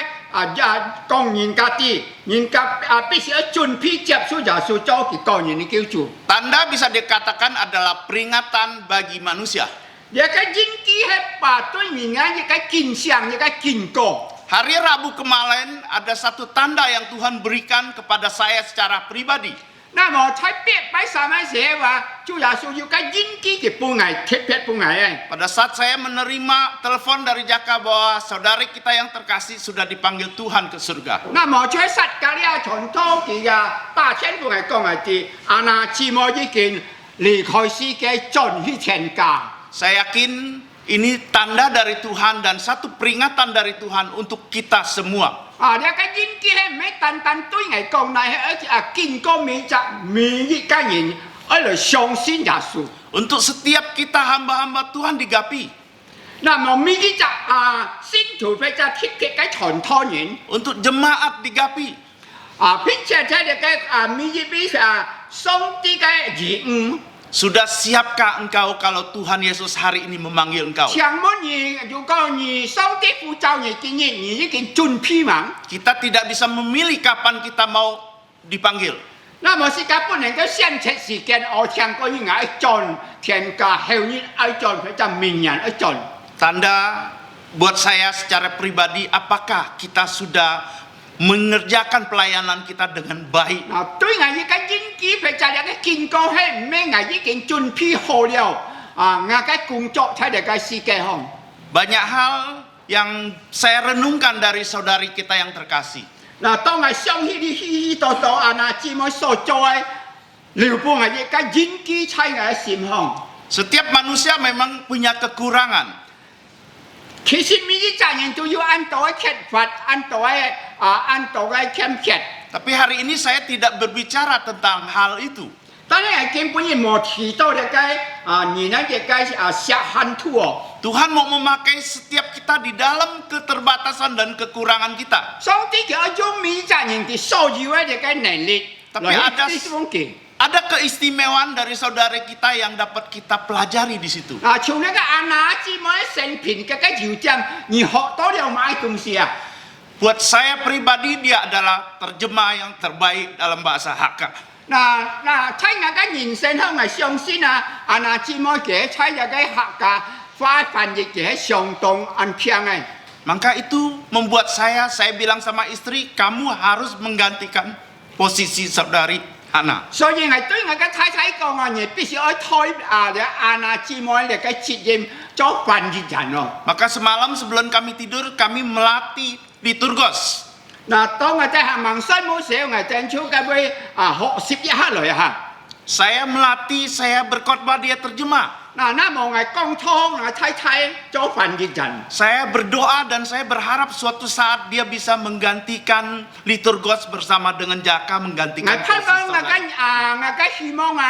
กองยินกาตียินกับ必須要準備接受耶穌做嘅個人嘅救主。 Tanda bisa dikatakan adalah peringatan bagi manusia. 呢個ยิน機係把對人嘅一個景象一個警告。 Hari Rabu kemarin ada satu tanda yang Tuhan berikan kepada saya secara pribadi. 那麼在別擺三萬寫話，主耶穌要個ยิน機嘅半ngày特別半ngày。 Pada saat saya menerima telepon dari Jaka bahwa saudari kita yang terkasih sudah dipanggil Tuhan ke surga. 那麼在實家咧從當期嘅大天父嚟講係啲阿那姊妹已經離開世界進去天家。 Saya yakin ini tanda dari Tuhan dan satu peringatan dari Tuhan untuk kita semua. 呢個ยิน機係唔係單單對嚟講，乃係警告每一個人嚟相信耶穌。 Untuk setiap kita hamba-hamba Tuhan digapi. 那麼每一個信徒或者特別嘅傳道人， Untuk jemaat digapi. 並且在呢個每一位上帝嘅兒女。 Sudah siapkah engkau kalau Tuhan Yesus hari ini memanggil engkau? 請問你，如果你上帝呼召你今日，你已經準備嗎？ Kita tidak bisa memilih kapan kita mau dipanggil. 那麼是根本能夠選擇時間，我聽過應該進天家後日愛進，或者明年愛進。 Tanda buat saya secara pribadi, apakah kita sudah mengerjakan pelayanan kita dengan baik? 嗱，對我依家應機或者一個警告係唔係我已經準備好了我嘅工作喺呢個世界上。 Banyak hal yang saya renungkan dari saudari kita yang terkasih. 嗱，當我想起啲許多那姊妹所做嘅，了半我依家應機喺我嘅心上。 Setiap manusia memang punya kekurangan. 其實每一個人都有按道嘅缺乏，按道嘅欠缺。 Tapi hari ini saya tidak berbicara tentang hal itu. 當然係根本亦冇提到呢個你那個小hand圖哦。 Tuhan mau memakai setiap kita di dalam keterbatasan dan kekurangan kita. 上帝叫用每一個人嘅所有嘅呢個能力 Tapi 來 ada 去幫佢。 Ada keistimewaan dari saudara kita yang dapat kita pelajari di situ. 從那個阿那姊妹生平嘅優點，你學到了乜東西啊？ Buat saya pribadi dia adalah terjemah yang terbaik dalam bahasa Hakka. 嗱，喺我嘅人生上，我相信阿那姊妹嘅喺呢個客家話翻譯嘅相當安平嘅。 Maka itu membuat saya bilang sama istri, kamu harus menggantikan posisi saudari Hana. 所以我對我嘅太太講啊，你必須要推阿那姊妹呢個責任做翻譯人咯。 Maka semalam sebelum kami tidur, kami melatih liturgos. 嗱，當我在行山冇時候，我正出嘅會學習一下來嚇。 Saya melatih, saya berkhotbah, dia terjemah. 嗱，那麼我講通我太太做翻譯人。 Saya berdoa dan saya berharap suatu saat dia bisa menggantikan liturgos bersama dengan Jaka 我 menggantikan 盼 posisi 望我 saudari. 嘅希望我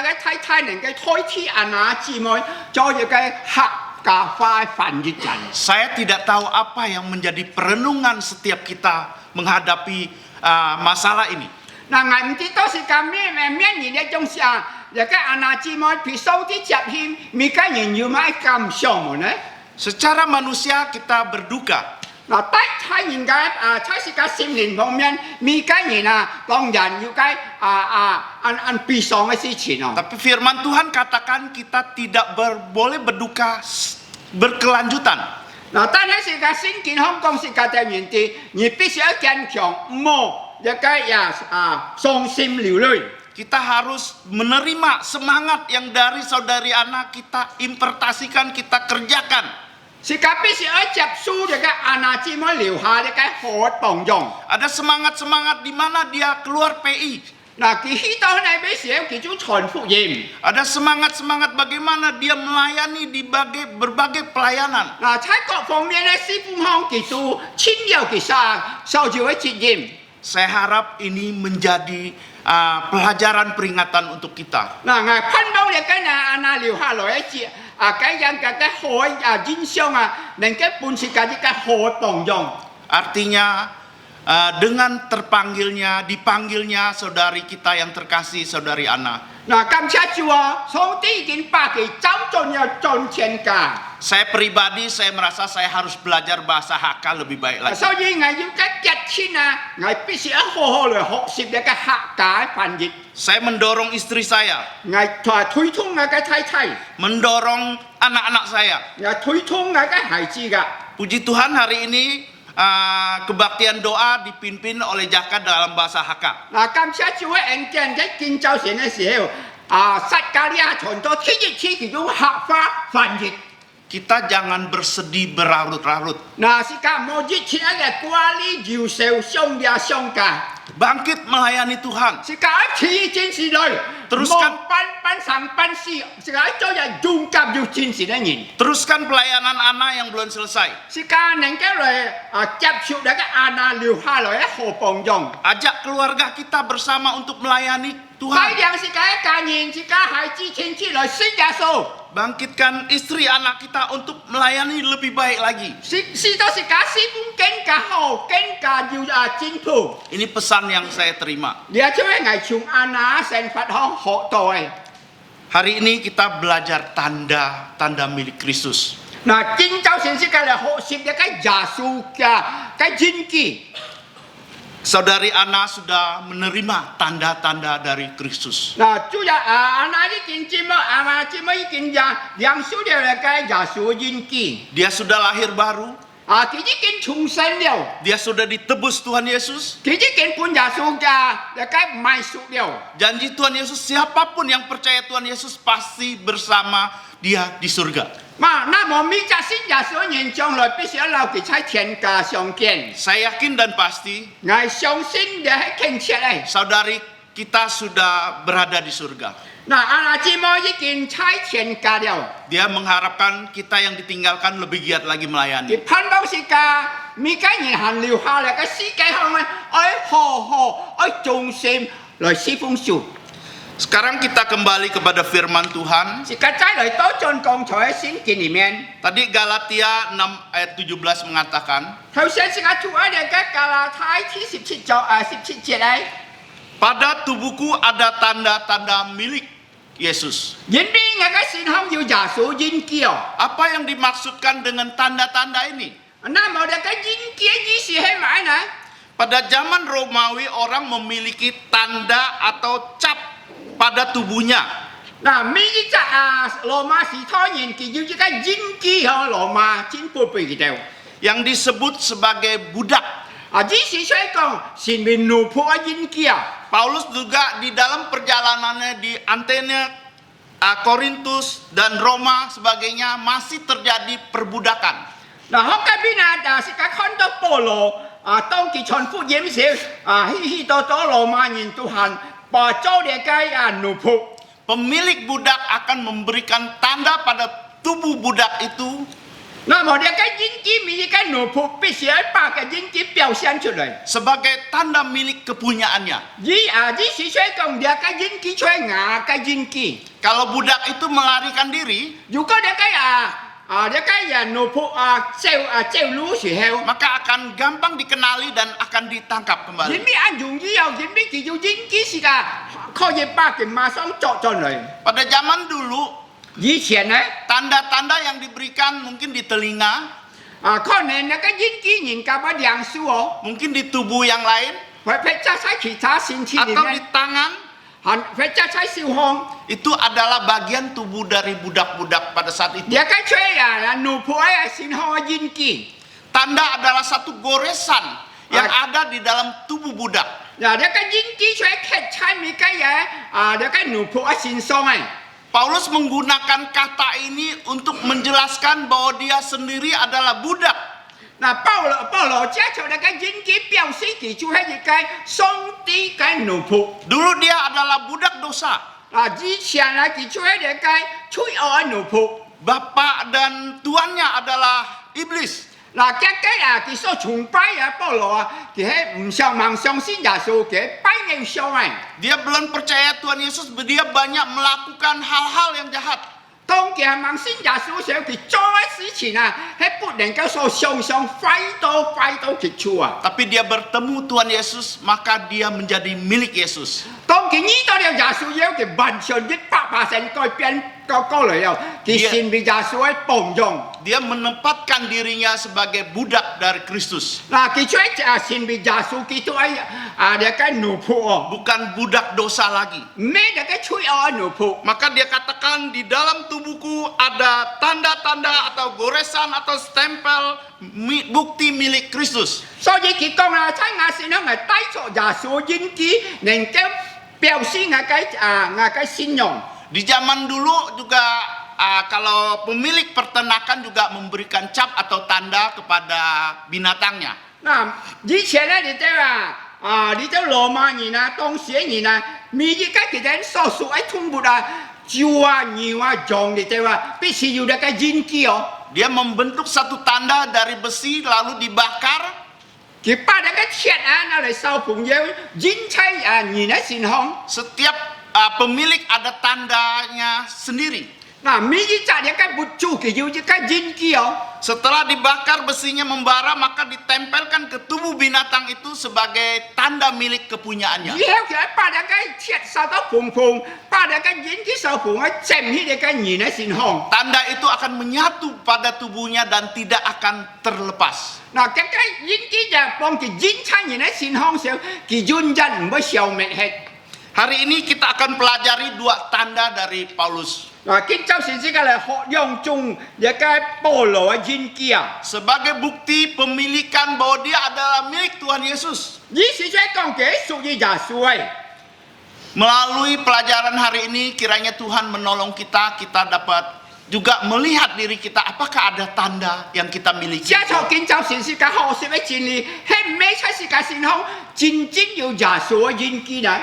嘅太太能夠開始阿那姊妹做一個客家話翻譯人。 Saya tidak tahu apa yang menjadi perenungan setiap kita menghadapi masalah ini. 嗱，我唔知道是咁咩嘢呢種事呢個阿那姊妹被收啲接欠，每個人要買咁上門呢？ Secara manusia kita berduka. 嗱，但係人家喺世界心靈方面，每個人當然要解按悲傷嘅事情哦。 Tapi firman Tuhan katakan kita tidak boleh berduka berkelanjutan. 嗱，但係是個身健康講是個的原地，你必須要堅強，唔好一個傷心流淚。 Kita harus menerima semangat yang dari saudari Ana, kita impartasikan, kita kerjakan. 是個必須要接受一個阿娜姊妹留下一個好榜樣。 Ada semangat-semangat di mana dia keluar PI. 嗱，佢去到那邊時候，佢就傳福音。 Ada semangat-semangat bagaimana dia melayani di berbagai pelayanan. 嗱，喺各方面咧，師傅康佢都親友佢受住嘅責任。 Saya harap ini menjadi pelajaran peringatan untuk kita. 嗱，我盼望你跟阿娜留下來一節咁樣嘅好印象能夠本是嘅一個好榜樣。 Artinya dengan dipanggilnya saudari kita yang terkasih, saudari Ana. 嗱，感謝主啊！上帝已經把佢找進入進前㗎。 Saya pribadi, saya merasa saya harus belajar bahasa Hakka lebih baik lagi. 所以我要嘅結親我必須要好好嚟學習一個客家翻譯。 Saya mendorong istri saya, 我推動我嘅太太， mendorong anak-anak saya. 我推動我嘅孩子㗎。 Puji Tuhan hari ini kebaktian doa dipimpin oleh Jaka dalam bahasa Hakka. 嗱，感謝主嘅恩典喺建造成嘅時候，撒加利亞傳到天熱天其中客家翻譯。 Kita jangan bersedih berlarut-larut. 嗱，是個冇熱情嘅掛哩搖手上呀上架。 Bangkit melayani Tuhan. 是個一件事嚟， Teruskan 班上班事，是個做人勇敢要戰士嘅人。 Teruskan pelayanan Ana yang belum selesai. 是個能夠嚟接受那個阿娜留下來嘅好榜樣。 Ajak keluarga kita bersama untuk melayani 太 Tuhan. 陽是個家人，是個孩子親戚來信耶穌。 Bangkitkan istri anak kita untuk melayani lebih baik lagi. 是都是個師傅更加好，更加要進步。 Ini pesan yang saya terima. 你做嘅係從阿娜成佛學學到嘅。 Hari ini kita belajar tanda-tanda milik Kristus. 嗱，建造成是個嚟學習一個耶穌嘅真跡。 Saudari Ana sudah menerima tanda-tanda dari Kristus. 嗱，主要阿娜已經知麼？阿娜知麼已經認識了那個耶穌真跡。 Dia sudah lahir baru. 佢已經重生了， Dia sudah ditebus Tuhan Yesus. 佢已經本耶穌嘅那個買贖了。 Janji Tuhan Yesus, siapapun yang percaya Tuhan Yesus pasti bersama dia di surga. 那麼每隻信耶穌人將來必須要留佢喺天家相見。 Saya yakin dan pasti 我相信你係傾切嚟。 saudari kita sudah berada di surga. 嗱，阿娜姊妹已經喺天家了。 Dia mengharapkan kita yang ditinggalkan lebih giat lagi 佢 melayani. 盼望是個每個人行留下來嘅世界上面，愛好好愛忠心來侍奉主。 Sekarang kita kembali kepada firman Tuhan. 是個再來到進剛才嘅聖經裡面， Tadi Galatia 6 ayat 17 mengatakan, 頭先是個主愛嘅加拉太書17節嚟。 pada tubuhku ada tanda-tanda milik Yesus. 因為我嘅信仰要耶穌印記哦。 Apa yang dimaksudkan dengan tanda-tanda ini? 那麼那個印記意思係咩呢？ Pada zaman Romawi orang memiliki tanda atau cap pada tubuhnya. 嗱，每一隻羅馬時代人佢要一個印記喺羅馬真寶貝嗰度。 Yang disebut sebagai budak. 意思所以講是面奴僕嘅印記啊。 Paulus juga di dalam perjalanannya di Athena, Korintus dan Roma sebagainya masih terjadi perbudakan. 嗱，喺嗰邊是個看到保羅當佢傳福音時，去到羅馬人都行把做呢個奴僕。 Pemilik budak akan memberikan tanda pada tubuh budak itu 那麼呢個印記每一個奴僕必須要把個印記表現出來。 sebagai tanda milik kepunyaannya. 意思所以講呢個印記出嚟牙嘅印記。 Kalau budak itu melarikan diri, 如果呢個奴僕走路時候， maka akan gampang dikenali dan akan ditangkap 因 kembali. 為容易因為佢要印記時間可以把佢馬上作進嚟。 Pada zaman dulu, 以前呢， tanda-tanda yang diberikan mungkin di telinga, 可能那個印記人家嘅兩手哦， mungkin di tubuh yang lain, 或者在其他身體裡 atau di 面， tangan, phải cha sai siêu hong. itu adalah bagian tubuh dari budak-budak pada saat itu. Dia kan cuy là nụ phụ ấy xin hong yin ki. Tanda adalah satu goresan yang ada di dalam tubuh budak. Là dia kan yin ki cuy khét chai mi cái ya, dia kan nụ phụ ấy xin song ấy. Paulus menggunakan kata ini untuk menjelaskan bahwa dia sendiri adalah budak. Là Bảo Lộ cha cho dia kan yin ki biểu sĩ ki chú hay gì cái song tí cái nụ phụ. Dulu dia adalah budak dosa. Di前là ki chú hay dia cái chui ở nụ phụ. Bapak dan tuannya adalah iblis. Là cái là ki so崇拜啊Bảo Lộ ki hay唔相盲相信耶穌ki拜ngài相ấy. Dia belum percaya Tuhan Yesus, dia banyak melakukan hal-hal yang jahat. 當佢係盲信耶穌時候，佢做嘅事情啊，係不能夠所想象快到極處啊。 Tapi dia bertemu Tuhan Yesus, maka dia menjadi milik Yesus. 當佢遇到了耶穌以後，佢完全100%改變過來了，佢先被耶穌嘅幫助。 Dia menempatkan dirinya sebagai budak dari Kristus, 嗱，佢出嚟先被耶穌基督嘅你嘅奴僕哦， bukan budak dosa lagi. 咩你嘅出嚟奴僕？ Maka dia katakan di dalam tubuhku ada tanda-tanda atau goresan atau stempel bukti milik Kristus. 所以佢講啦，喺我身上係帶咗耶穌印記，能夠表示我嘅信仰。 Di zaman dulu juga kalau pemilik peternakan juga memberikan cap atau tanda kepada binatangnya. 嗱，以前咧，你哋羅馬人啊、當時嘅人啊，每一家佢哋所屬嘅動物啊，豬啊、牛啊、羊你哋話，必須要一個印記哦。 Dia membentuk satu tanda dari besi lalu dibakar. 佢把一個鐵啊拿嚟燒朋友，印喺人嘅身上。 Setiap pemilik ada tandanya sendiri. 嗱，每一隻一個物主佢要一個印記哦。 Setelah dibakar besinya membara, maka ditempelkan ke tubuh binatang itu sebagai tanda milik kepunyaannya. 以後佢把一個鐵燒到蓬蓬，把一個印記燒蓬喺浸喺一個人嘅身上。 Tanda itu akan menyatu pada tubuhnya dan tidak akan terlepas. 嗱，一個印記就幫佢印喺人嘅身上時候，佢印印唔會消滅hết。 Hari ini kita akan pelajari dua tanda dari Paulus. 嗱，今朝先至嘅嚟學用中一個保羅嘅印記啊！ Sebagai bukti pemilikan bahwa dia adalah milik Tuhan Yesus. 呢是在講嘅屬於耶穌嘅。 Melalui pelajaran hari ini kiranya Tuhan menolong kita, kita dapat juga melihat diri kita apakah ada tanda yang kita miliki. 即係今朝先至嘅學習嘅真理，係咩出世界身上真正有耶穌嘅印記呢？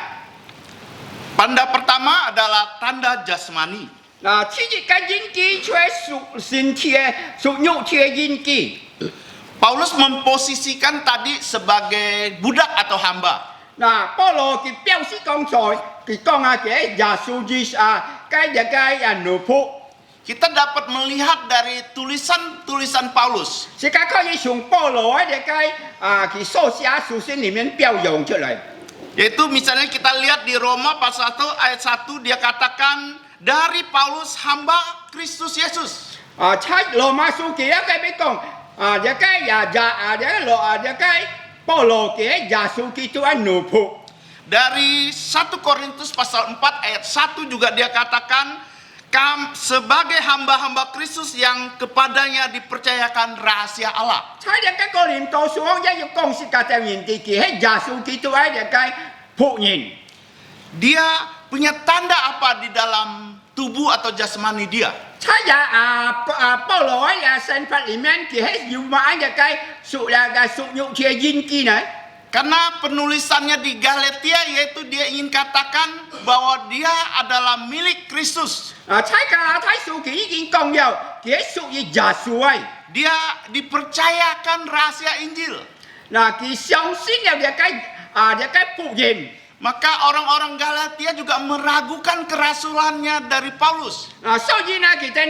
Tanda pertama adalah tanda jasmani. 嗱，此一嘅印記就係屬身體嘅、屬肉體嘅印記。 Paulus memposisikan tadi sebagai budak atau hamba. 嗱，保羅佢表示講在，佢講啊嘅耶穌基督嘅一個奴僕。 Kita dapat melihat dari tulisan-tulisan Paulus. 是佢可以從保羅嘅一個佢所寫書信裡面表揚出嚟。 Yaitu misalnya kita lihat di Roma pasal 1 ayat 1 dia katakan dari Paulus hamba Kristus Yesus. 喺羅馬書記一個俾講，一個保羅嘅耶穌基督嘅奴僕。 Dari 1 Korintus pasal 4 ayat 1 juga dia katakan sebagai hamba-hamba Kristus yang kepadanya dipercayakan rahasia Allah. 喺一個哥林多書一要講是家庭人哋嘅係耶穌基督嘅一個僕人。 Dia punya tanda apa di dalam tubuh atau jasmani dia? 喺保羅嘅身份裡面，佢係要買一個屬肉體嘅印記呢？ Karena penulisannya di Galatia yaitu dia ingin katakan bahwa dia adalah milik Kristus. 喺加拉太書佢已經講咗，佢係屬於耶穌嘅。 Dia dipercayakan rahasia Injil. 嗱，佢相信有一個僕人。 Maka orang-orang Galatia juga meragukan kerasulannya dari Paulus. 所以呢，佢哋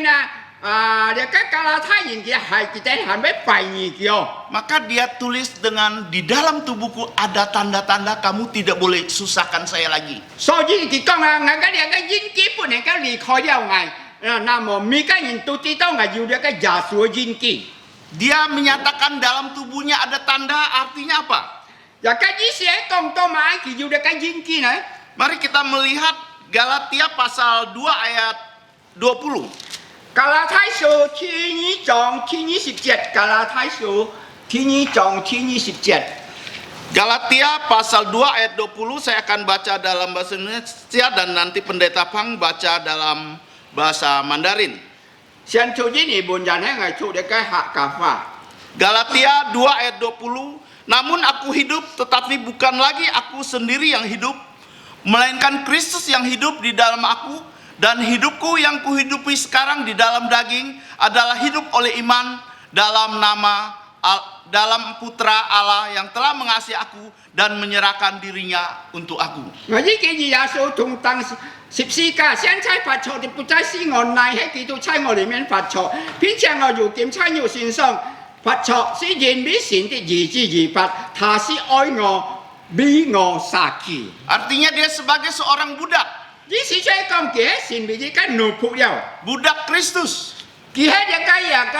一個加拉太人嘅係佢哋係咪懷疑佢？ Maka dia tulis dengan di dalam tubuhku ada tanda-tanda, kamu tidak boleh susahkan saya lagi. 所以佢講啊，我嘅一個印記不能夠離開了我。那麼每個人都知道我要一個耶穌嘅印記。 Dia menyatakan dalam tubuhnya ada tanda, artinya apa? 一個意思係講到埋佢要一個印記呢？ Mari kita melihat Galatia pasal 2 ayat 20. 加拉太書第二章第20節，加拉太書第二章第20節。 Galatia pasal 2 ayat 20 saya akan baca dalam bahasa Indonesia dan nanti pendeta Pang baca dalam bahasa Mandarin. 先做呢本人喺藝做嘅客家話。 Galatia 2 ayat 20. Namun aku hidup tetapi bukan lagi aku sendiri yang hidup, melainkan Kristus yang hidup di dalam aku, dan hidupku yang kuhidupi sekarang di dalam daging adalah hidup oleh iman dalam Putra Allah yang telah mengasihi aku dan menyerahkan dirinya untuk aku. 我呢件耶穌同當十字架現在發錯的不再是我，乃係基督在我裡面發錯，並且我如今在我身上發錯，是人比神的兒子而發，他是愛我，比我殺己。 Artinya dia sebagai seorang budak, 呢是在講嘅神比一個奴僕了， budak Kristus. 佢係一個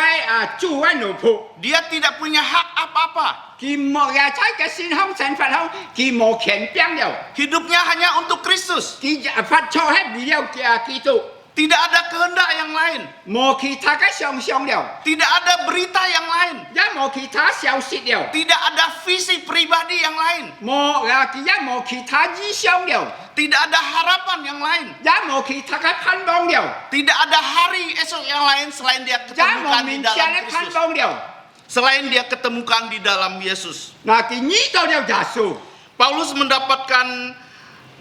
主嘅奴僕， Dia tidak punya hak apa-apa. 佢冇也在嘅身上懲罰後，佢冇權柄了， Hidupnya hanya untuk Kristus. 佢發錯係為了基督， Tidak ada kehendak yang lain. 冇其他嘅想象了， Tidak ada berita yang lain. 也冇其他消息了。 Tidak ada visi pribadi yang lain. 佢也冇其他意向了， Tidak ada harapan yang lain. 也冇其他嘅盼望了， Tidak ada hari esok yang lain selain dia 也冇 ketemukan di 明 dalam 天嘅盼 Kristus. 望了。 Selain dia ketemukan di dalam Yesus. 嗱，佢遇到了耶穌， Paulus mendapatkan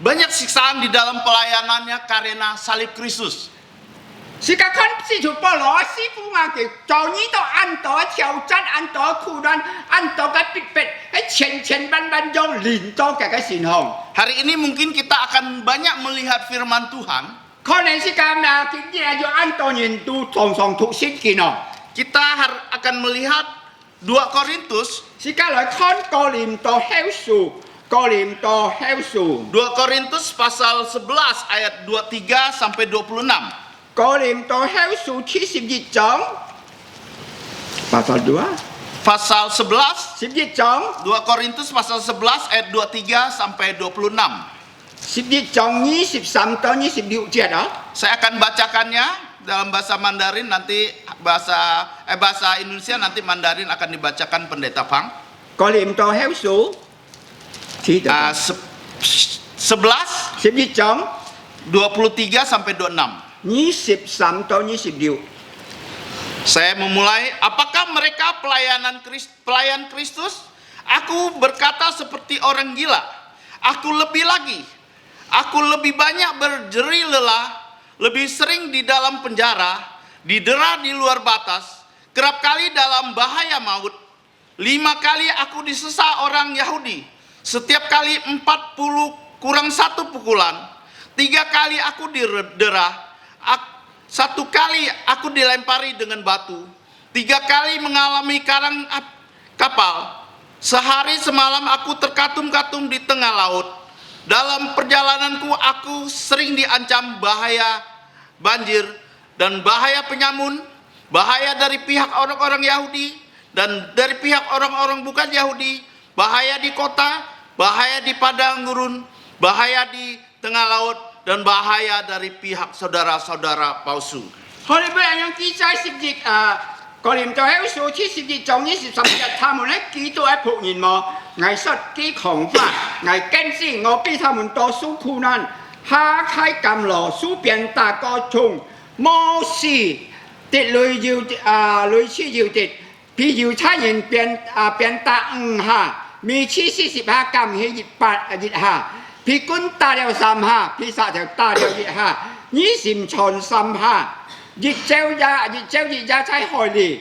banyak siksaan di dalam pelayanannya karena salib Kristus. 是個看使徒保羅師傅啊，佢就遇到很多嘅挑戰、很多嘅苦難、很多嘅逼迫，喺千萬萬種連多嘅情況。 Hari ini mungkin kita akan banyak melihat firman Tuhan. 可能是咁啊，佢嘢有很多人都常常讀聖經哦。 Kita akan melihat 2 Korintus 是個來看哥林多後書，哥林多後書。 2 Korintus pasal 11 ayat 23 sampai 26. 哥林多後書第11章，pasal 2, Pasal 11 11章， 2 Korintus pasal 11 ayat 23 sampai 26. 11章23到26節啊。 Saya akan bacakannya dalam bahasa Mandarin, nanti bahasa Indonesia, nanti Mandarin akan dibacakan pendeta Pang. 哥林多後書第11 11章 23 sampai 26. 23到26。 Saya memulai, apakah mereka pelayan Kristus? Aku berkata seperti orang gila. Aku lebih lagi. Aku lebih banyak berjeri lelah, lebih sering di dalam penjara, didera di luar batas, kerap kali dalam bahaya maut. 5 kali aku disesa orang Yahudi, setiap kali 40 kurang 1 pukulan. 3 kali aku didera, 1 kali aku dilempari dengan batu, 3 kali mengalami karang kapal. Sehari semalam aku terkatung-katung di tengah laut. Dalam perjalananku aku sering diancam bahaya banjir dan bahaya penyamun, bahaya dari pihak orang-orang Yahudi dan dari pihak orang-orang bukan Yahudi, bahaya di kota, bahaya di padang gurun, bahaya di tengah laut, dan bahaya dari pihak saudara-saudara palsu. 我哋本人用記載11哥林多後書第11章23節，他們喺基督嘅僕人麼？藝術嘅狂法，藝堅持我比他們多受苦難，下開監牢，數遍打過痛，冇事的類似要的，譬如他人遍打5下，每次40下監起1下，譬官打了3下，譬殺條打了1下，以閃傳3下。 越走越在海裏，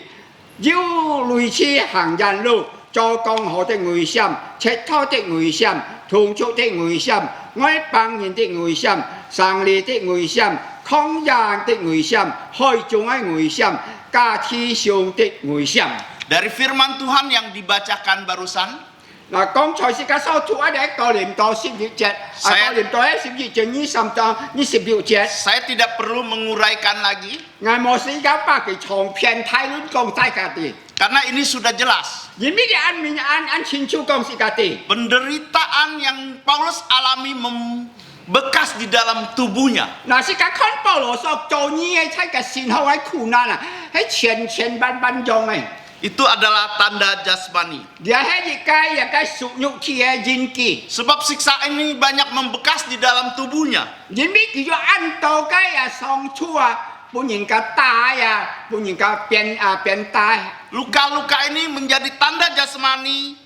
要類似行人路，做江河的危險，赤頭的危險，同族的危險，外邦人的危險，勝利的危險，曠野的危險，海中的危險，家庭上的危險。 Dari firman Tuhan yang dibacakan barusan, 嗱，剛才是個所讀嘅哥林多11節，哥林多11章23到26節。 saya tidak perlu menguraikan lagi 我冇時間把佢長篇太論講晒家啲， karena ini sudah jelas. 因為按清楚講是家啲。 Penderitaan yang Paulus alami bekas di dalam tubuhnya. 那是甲看保罗所做呢的，才个信后的苦难啊，迄千万种的。 Itu adalah tanda jasmani. Dia hari kai ya kai suknyuk kie jinki. Sebab siksaan ini banyak membekas di dalam tubuhnya. Jinmi kijo anto kai ya song chua punya kata ya punya pian tai. Luka-luka ini menjadi tanda jasmani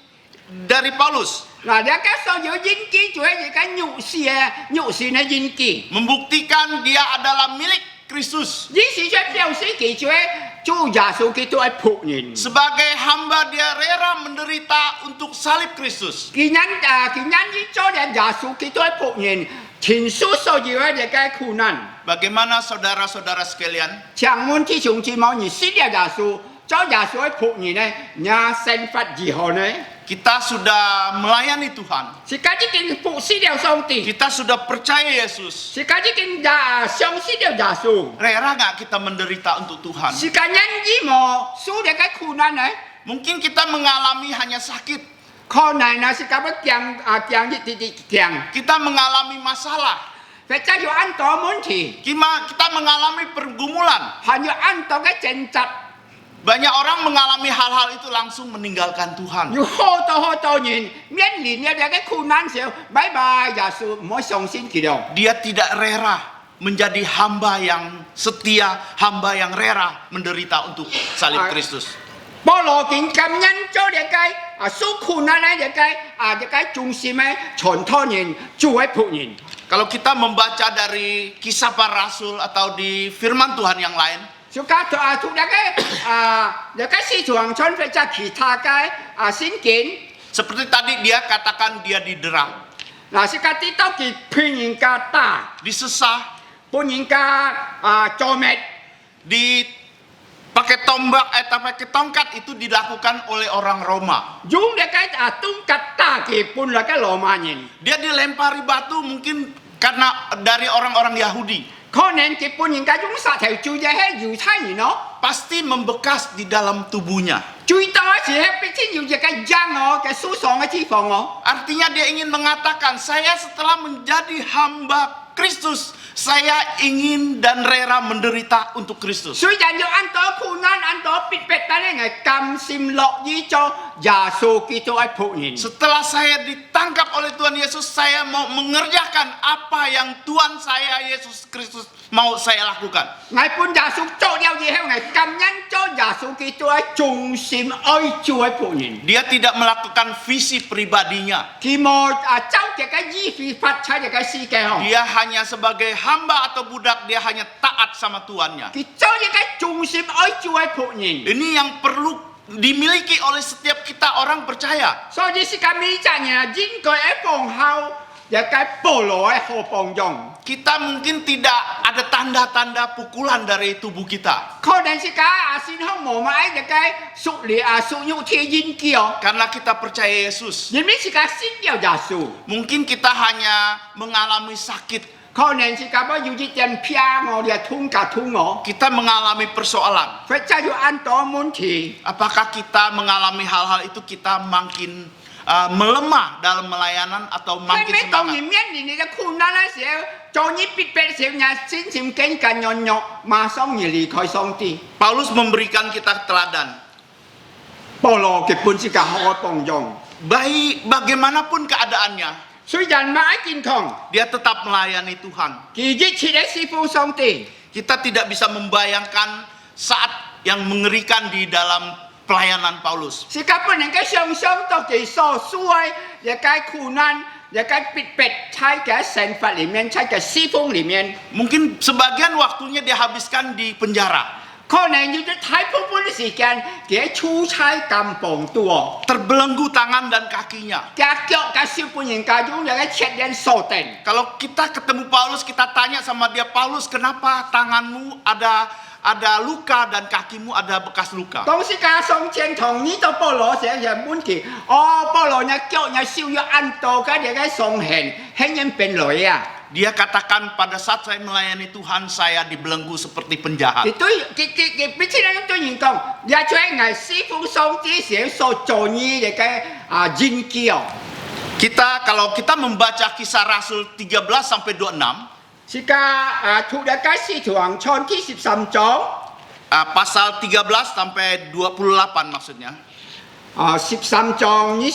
dari Paulus. Nah dia kai so yo jinki jual dia kai nyuk si na jinki. Membuktikan dia adalah milik Kristus. Ini sih saya表示佢做主耶穌基督嘅僕人。 Sebagai hamba dia rela menderita untuk salib Kristus. 既然呢做咗耶穌基督嘅僕人，前書所要嘅嘅苦難， Bagaimana saudara-saudara sekalian? 長門之上之某你信了耶穌，做耶穌嘅僕人呢，也身法如何呢？ Kita sudah melayani Tuhan. 是家已經服侍了上帝， Kita sudah percaya Yesus. 是家已經相信了耶穌， Rela nggak kita menderita untuk Tuhan? 是家因義無受了嘅苦難呢？ Mungkin kita mengalami hanya sakit. 可能呢是家要驚驚， Kita mengalami masalah. 或者要按多問題， Kita mengalami pergumulan. 還要按多嘅掙扎。 Banyak orang mengalami hal-hal itu langsung meninggalkan Tuhan. 有好多人面臨了嘅苦難時候，拜拜耶穌，唔好相信佢咯。 Dia tidak rela menjadi hamba yang setia, hamba yang rela menderita untuk salib Kristus. 保羅見感恩咗嘅受苦難嘅中心嘅傳道人、主嘅僕人。 Kalau kita membaca dari kisah para rasul atau di firman Tuhan yang lain, 就加同嘅使徒行傳或者其他嘅聖經， seperti tadi dia katakan dia didera, 嗱是家啲都佢被人家打， disesah, 被人家做滅。 pakai tongkat itu dilakukan oleh orang Roma. 用嘅東吉打佢本來嘅羅馬人， Dia dilempari batu mungkin karena dari orang-orang Yahudi. 可能佢本人家用殺頭做嘅係猶太人咯。 Pasti membekas di dalam tubuhnya. 最多嘅時候，畢竟要一個人嘅書上嘅地方哦。 Artinya dia ingin mengatakan, saya setelah menjadi hamba Kristus, saya ingin dan rela menderita untuk Kristus. 雖然要按多苦難、按多逼迫，但係係甘心樂意做耶穌基督嘅僕人。 Setelah saya ditangkap oleh Tuhan Yesus, saya mau mengerjakan apa yang Tuhan saya Yesus Kristus mau saya lakukan. 係本耶穌做了以後，係感恩做耶穌基督嘅忠心愛主嘅僕人。 Dia tidak melakukan visi pribadinya. 佢冇走嘅依法發出嘅世界哦。 Dia hanya sebagai hamba atau budak, dia hanya taat sama tuannya. 佢做一個忠心愛主嘅僕人。 Ini yang perlu dimiliki oleh setiap kita orang percaya. 所以是咁呢陣人應該喺防後一個保羅嘅好幫用。 Kita mungkin tidak ada tanda-tanda pukulan dari tubuh kita. 可能是假先空無買一個屬肉體應機哦。 Karena kita percaya Yesus. 因為是假先有耶穌。 Mungkin kita hanya mengalami sakit. 可能是假要有一點偏我哋痛我， Kita mengalami persoalan. 或者要按多問題。 Apakah kita mengalami hal-hal itu kita makin melemah dalam melayanan atau 佢 makin 咩當然 semangat? 面臨你嘅困難嘅時候，做你逼迫嘅時候，人心情更加軟弱，馬上要離開上帝。 Paulus memberikan kita teladan. 保羅嘅本是個好嘅幫用， Bagaimanapun keadaannya, 雖然唔係健康， dia tetap melayani Tuhan. 佢熱切嘅侍奉上帝。 Kita tidak bisa membayangkan saat yang mengerikan di dalam pelayanan Paulus. 是根本能夠想象到佢所需一個苦難、一個逼迫，在嘅生活裡面，在嘅侍奉裡面， Mungkin sebagian waktunya dia habiskan di penjara. 可能要咗太部分嘅時間，佢喺出差咁幫助。 Terbelenggu tangan dan kakinya. 家腳嘅小半人家用一個切人鎖定。 Kalau kita ketemu Paulus, kita tanya sama dia, Paulus, kenapa tanganmu ada luka dan kakimu ada bekas luka? 當時加上前同呢度保羅寫嘅問題，保羅嘅腳嘅燒要按到嘅一個傷痕，輕人變來啊！ Dia katakan pada saat saya melayani Tuhan, saya dibelenggu seperti penjahat. 佢對彼此兩對人講，也在係侍奉上帝時所做呢嘅人機哦。Kalau kita membaca Kisah Rasul 13 sampai 26, 是家讀嘅解使徒行傳第13章 pasal 13 sampai 28 maksudnya. 13章呢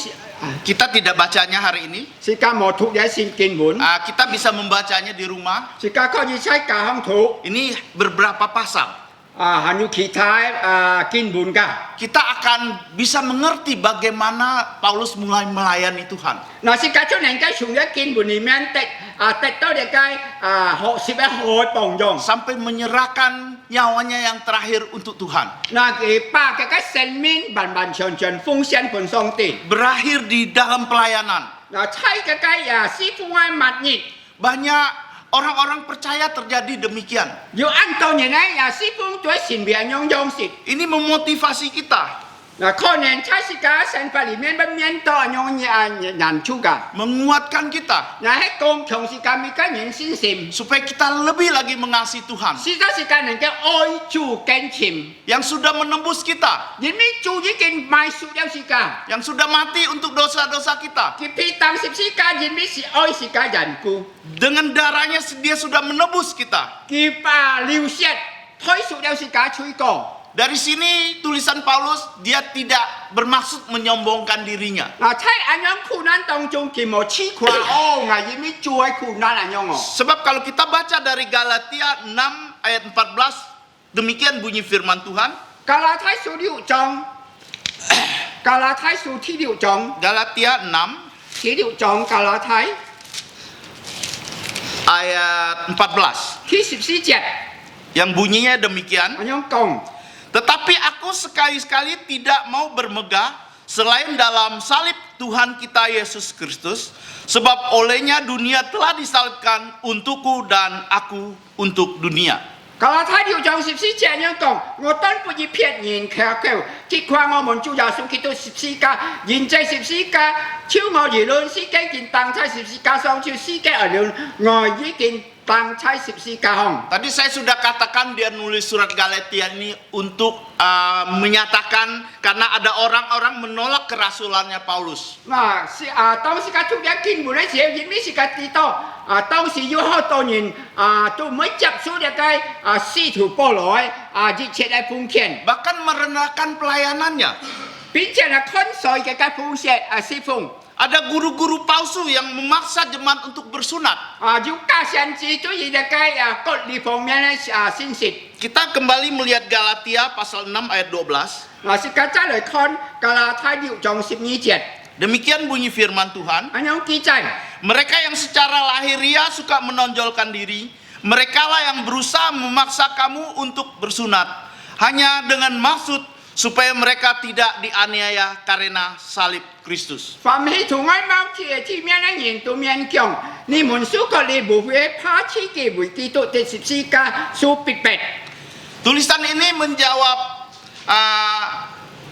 Kita tidak bacanya hari ini. 是家冇讀嘅聖經文， Kita bisa membacanya di rumah. 是家可以喺家鄉讀 Ini beberapa pasal. 還有其他經文㗎。 Kita akan bisa mengerti bagaimana Paulus mulai melayani Tuhan. 嗱，是家將人家從嘅經文裡面得到嘅學習嘅好幫助。 Sampai menyerahkan nyawanya yang terakhir untuk Tuhan. 嗱，佢把嘅生命完完全全奉獻俾上帝。 Berakhir di dalam pelayanan. 嗱，喺嘅師傅嘅蜜熱。 Banyak orang-orang percaya terjadi demikian. 要按當年咧，師傅對前邊樣樣事。 Ini memotivasi kita. 嗱，可能喺時間生活裡面不面對樣難處㗎。 Menguatkan kita. 嗱，喺共長時間咪跟人信心， Supaya kita lebih lagi mengasihi Tuhan. 是多時間人嘅愛主堅情， Yang sudah menembus kita. 因為主已經買贖了時間， Yang sudah mati untuk dosa-dosa kita. 佢被當十字架，因為是愛時間緣故， Dengan darahnya dia sudah menebus kita. 佢把流血退贖了時間吹過。 Dari sini tulisan Paulus, dia tidak bermaksud menyombongkan dirinya. 嗱，喺咁樣苦難當中，佢冇黐垮哦，因為主喺苦難咁樣哦。 Sebab kalau kita baca dari Galatia 6 ayat 14, demikian bunyi firman Tuhan. 加拉太書6章，加拉太書第6章， Galatia 6第6章加拉太 ayat 14. 第14節， Yang bunyinya demikian. 咁樣講。 Tetapi aku sekali-sekali tidak mau bermegah selain dalam salib Tuhan kita Yesus Kristus. Sebab olehnya dunia telah disalibkan untukku dan aku untuk dunia. 加拉太6章14節咁樣講，我當不以別人祈求，結果我們主耶穌基督十字架，現在十字架，超我輿論世界見當在十字架上，超世界而論，我已經當在十字架上。 Tadi saya sudah katakan dia nulis surat Galatia ini untuk menyatakan karena ada orang-orang menolak kerasulannya Paulus. 嗱，當時嘅讀嘅經文嘅時候，因為是嘅知道，當時有好多人都唔接受呢個使徒保羅熱切嘅奉獻， Bahkan merendahkan pelayanannya. 並且係看衰嘅奉獻侍奉。 Ada guru-guru palsu yang memaksa jemaat untuk bersunat. 要加上至對於呢個割禮方面嘅信息。 Kita kembali melihat Galatia pasal 6 ayat 12. 嗱，是家再嚟看加拉太6章12節， Demikian bunyi firman Tuhan. 咁樣記載。 Mereka yang secara lahiriah suka menonjolkan diri, merekalah yang berusaha memaksa kamu untuk bersunat, hanya dengan maksud supaya mereka tidak dianiaya karena salib Kristus. 凡係同愛貓嘅前面嘅人都勉強，你們所覺你無會怕自己為基督的十字架所逼迫。 Tulisan ini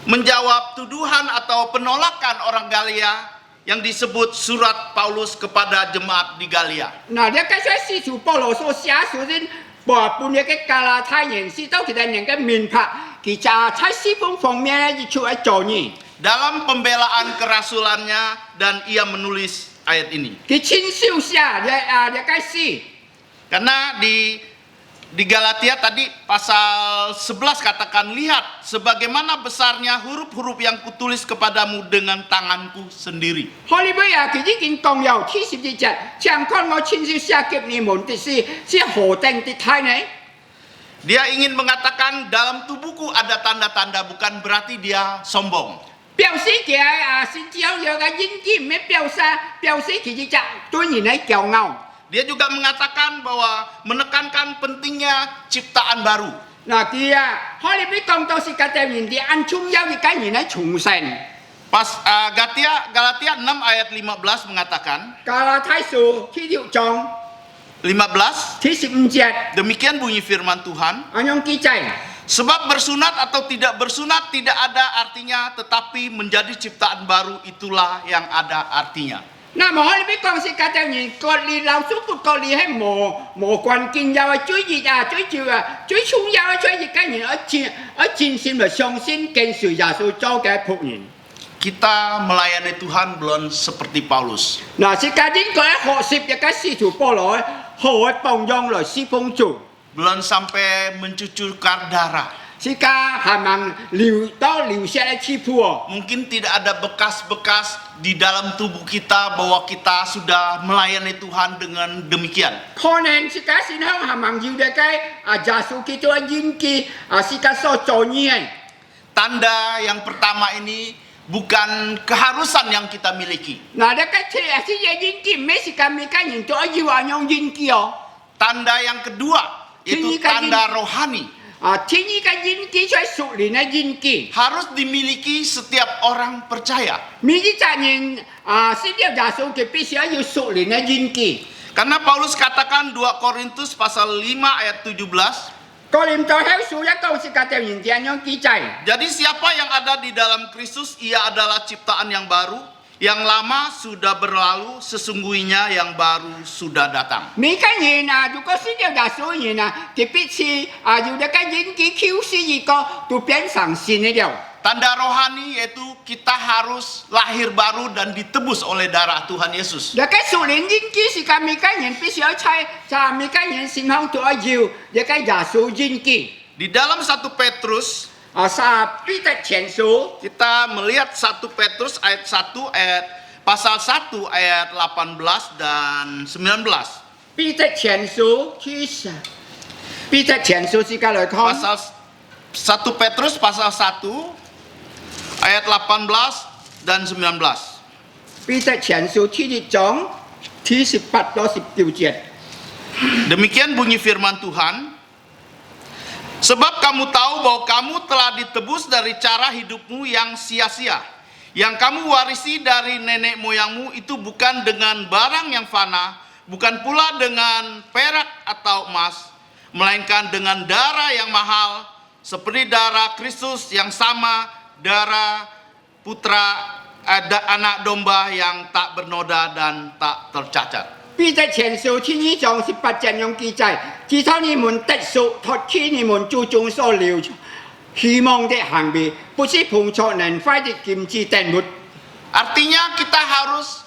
menjawab tuduhan atau penolakan orang Galia yang disebut surat Paulus kepada jemaat di Galia. 嗱，呢個係使徒保羅所寫書嘅半嘅加拉太人，使到其他人嘅明白，其實喺侍奉方面咧，要出嚟做嘢。 Dalam pembelaan kerasulannya dan ia menulis ayat ini. 佢親手寫呢個詩。 Karena di Galatia tadi pasal 11 katakan, lihat sebagaimana besarnya huruf-huruf yang kutulis kepadamu dengan tanganku sendiri. 哈利路亞，佢已經講有第12節，請看我親手寫給你們的詩，是何等的太呢？ Dia ingin mengatakan dalam tubuhku ada tanda-tanda, bukan berarti dia sombong. 表示佢是只有個印記，唔係表示佢就對人係驕傲。 Dia juga mengatakan bahwa menekankan pentingnya ciptaan baru. 嗱，佢哈利路亞講到是個對人哋按重要嘅人係重生。 Pas Galatia 6 ayat 15 mengatakan, 加拉太書第6章 15, 第15節， demikian bunyi firman Tuhan. 咁樣記載。 Sebab bersunat atau tidak bersunat tidak ada artinya, tetapi menjadi ciptaan baru itulah yang ada artinya. 嗱，冇可能講是個對人割禮老師不割禮係無關鍵，又係最熱最重要嘅最熱嘅人，而真心嚟相信跟隨耶穌做嘅僕人。kita melayani Tuhan belum seperti Paulus. 嗱，是家點個學習一個使徒保羅好嘅榜樣來侍奉主， Belum sampai mencucurkan darah. 是家係咪留下嘅氣泡哦？ Mungkin tidak ada bekas-bekas di dalam tubuh kita bahwa kita sudah melayani Tuhan dengan demikian. 可能是家先向係咪要一個耶穌基督嘅印記是家所做嘢。 Tanda yang pertama ini bukan keharusan yang kita miliki. 嗱，一個是嘅印記，唔係是家每個人都要話用印記哦。 Tanda yang kedua itu tanda rohani. 天意嘅印記係屬靈嘅印記， Harus dimiliki setiap orang percaya. 每一個人信了耶穌嘅必須要屬靈嘅印記。 Karena Paulus katakan 2 Korintus pasal 5 ayat 17. 哥林多後書一個是家條人這樣記載。 Jadi siapa yang ada di dalam Kristus, ia adalah ciptaan yang baru. Yang lama sudah berlalu, sesungguhnya yang baru sudah datang. 每個人如果信了耶穌嘅人特別是有一個印記就是一個都變成新嘅了。 Tanda rohani yaitu kita harus lahir baru dan ditebus oleh darah Tuhan Yesus. 一個屬靈印記是家每個人必須要在每個人心中都要有一個耶穌印記。 Di dalam 1 Petrus, 彼得前書 kita melihat 1 Petrus ayat 1 ayat pasal 1 ayat 18 dan 19. 彼得前書其實彼得前書是家來看。 Pasal 1 Petrus pasal 1 ayat 18 dan 19. 彼得前書第1章第18到19節。 Demikian bunyi firman Tuhan. Sebab kamu tahu bahwa kamu telah ditebus dari cara hidupmu yang sia-sia. Yang kamu warisi dari nenek moyangmu itu bukan dengan barang yang fana, bukan pula dengan perak atau emas, melainkan dengan darah yang mahal, seperti darah Kristus yang sama, darah putra anak domba yang tak bernoda dan tak tercacat. 彼得前書第2章18節樣記載，至少你們得贖脱去你們祖宗所留希望的行為，不是碰觸能壞的金子等物。 Artinya kita harus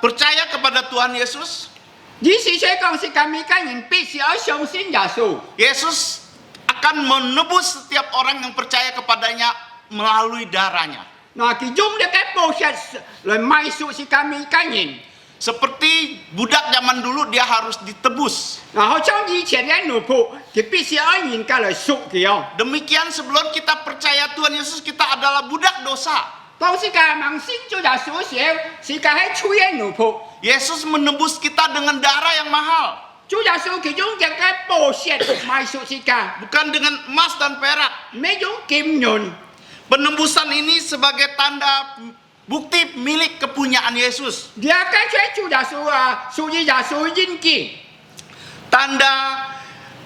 percaya kepada Tuhan Yesus. 意思所講是每個人必須要相信耶穌。 Yesus akan menebus setiap orang yang percaya kepadanya melalui darahnya. 嗱，佢用一個寶血來買贖是每個人。 Seperti budak zaman dulu dia harus ditebus. 嗱，好像以前嘅奴僕，佢必須要人家來贖佢哦。 Demikian sebelum kita percaya Tuhan Yesus, kita adalah budak dosa. 當時嘅盲信主耶穌時候，是嘅係主嘅奴僕。 Yesus menebus kita dengan darah yang mahal, 主耶穌佢用一個寶血買贖是嘅， bukan dengan emas dan perak. 唔係用金銀。 Penebusan ini sebagai tanda bukti milik kepunyaan Yesus. 第二個係主耶穌屬於耶穌印記。 Tanda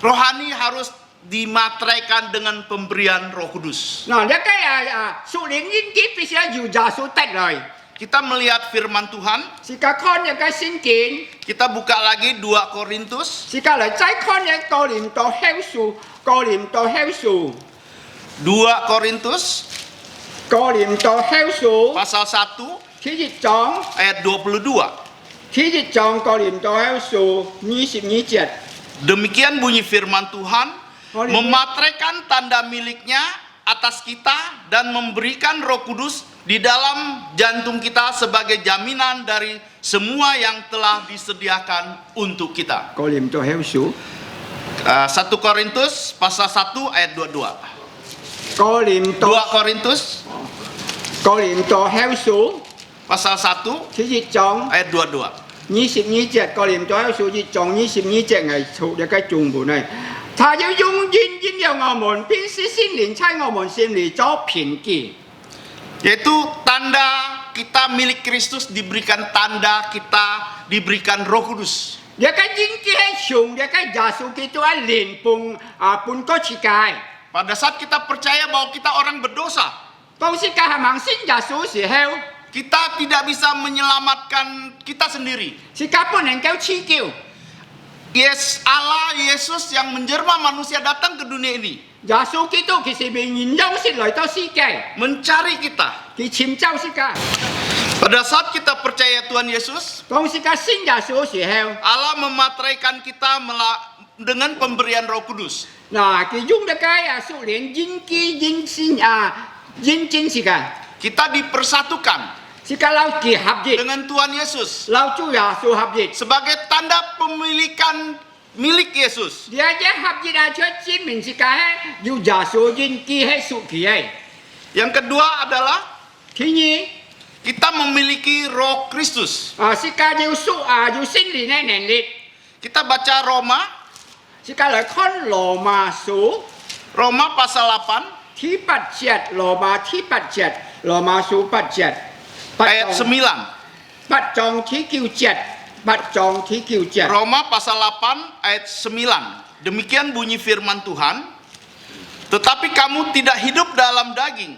rohani harus dimateraikan dengan pemberian Roh Kudus. 嗱，一個屬靈印記必須要由耶穌得來。 Kita melihat firman Tuhan, 是嘅看一個聖經， kita buka lagi 2 Korintus 是嘅嚟再看一個哥林多後書，哥林多後書， 2 Korintus 哥林多後書 pasal 1第1章， ayat 22. 第1章哥林多後書22節。 Demikian bunyi firman Tuhan, Haleluya. memateraikan tanda miliknya atas kita dan memberikan Roh Kudus di dalam jantung kita sebagai jaminan dari semua yang telah disediakan untuk kita. 哥林多後書， 1 Korintus pasal 1 ayat 22. 哥林 2 多 Korintus 哥林多後書 pasal 1第1章 ayat 22. 22節，哥林多後書1章22節係出一個中文嚟。他要用引了我們，並使心靈在我們心裡做憑據。 Yaitu tanda kita milik Kristus, diberikan tanda kita diberikan Roh Kudus. 一個印記係上一個耶穌基督嘅靈半個世界。 Pada saat kita percaya bahwa kita orang berdosa, 當時嘅係盲信耶穌時候， kita tidak bisa menyelamatkan kita sendiri. 是根本能夠拯救。 Allah Yesus yang menjelma manusia datang ke dunia ini. 耶穌基督其實未原央先來到世界， mencari kita. 佢尋找世界。 Pada saat kita percaya Tuhan Yesus, 當世界信耶穌嘅時候， Allah memateraikan kita dengan pemberian Roh Kudus. 嗱，佢用得嘅屬靈應機應信應證世界， Kita dipersatukan 世界撈結合業， dengan Tuhan Yesus 撈主耶穌合業。 sebagai tanda pemilikan milik Yesus. 呢一合業啊，出證明世界係要耶穌應機係屬佢嘅。 Yang kedua adalah 第二， kita memiliki Roh Kristus. 世界要聖靈嘅能力。 Kita baca Roma, 世界嚟看羅馬書 Roma pasal 8第8節，羅馬第8節，羅馬書8節， ayat 9. 8章第9節，8章第9節。 Roma pasal 8 ayat 9. Demikian bunyi firman Tuhan. Tetapi kamu tidak hidup dalam daging,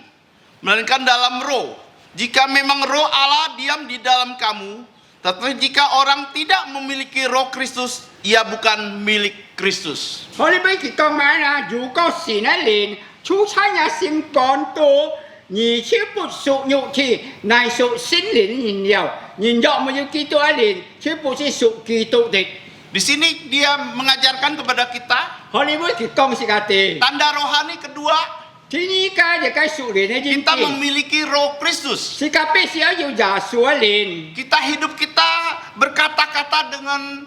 melainkan dalam roh. Jika memang roh Allah diam di dalam kamu, tetapi jika orang tidak memiliki roh Kristus, ia bukan milik Kristus. 我哋俾佢講埋啦，如果神嘅靈出產嘅心肝多，而且不屬肉體，乃屬聖靈燃料。然若沒有基督嘅靈，卻不是屬基督的。 Di sini dia mengajarkan kepada kita 我哋俾佢講是個地， tanda rohani kedua, 第二個就係屬靈嘅應 kita 記， memiliki roh Kristus. 是個必須要有耶穌嘅靈。 Kita hidup kita berkata-kata dengan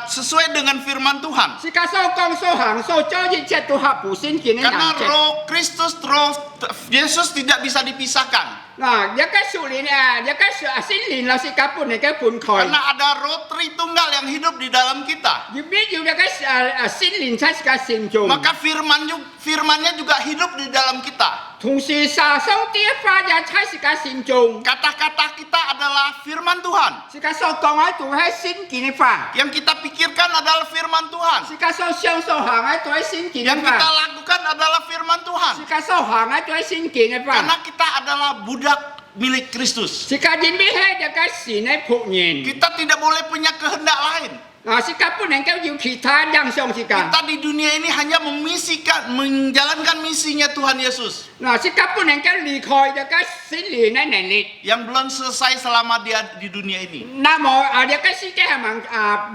sesuai dengan firman Tuhan. 是個所講所行所做一切都合乎聖經嘅 Karena 原則。 roh Kristus, roh Yesus tidak bisa dipisahkan. 嗱，一個屬靈一個聖靈就係個本嚟嘅分開。 Karena ada roh Tritunggal yang hidup di dalam kita. 要必要一個聖靈才是個心中。 Maka firmannya juga hidup di dalam kita. 同時上帝嘅話也才是個心中。 Kata-kata kita adalah firman Tuhan. 是個所講嘅都係聖經嘅話， Yang kita pikirkan adalah firman Tuhan. 是個所想所行嘅都係聖經 Yang 嘅 kita 話， lakukan adalah firman Tuhan. 是個所行嘅都係聖經嘅 Karena 話， kita adalah budak milik Kristus. 是個人必係一個神嘅僕人。 Kita tidak boleh punya kehendak lain. 是個不能夠要其他人上是個。 Kita di dunia ini hanya menjalankan misinya Tuhan Yesus 是個不能夠離開一個聖靈嘅能力。 yang belum selesai selama dia di dunia ini. 那麼一個世界係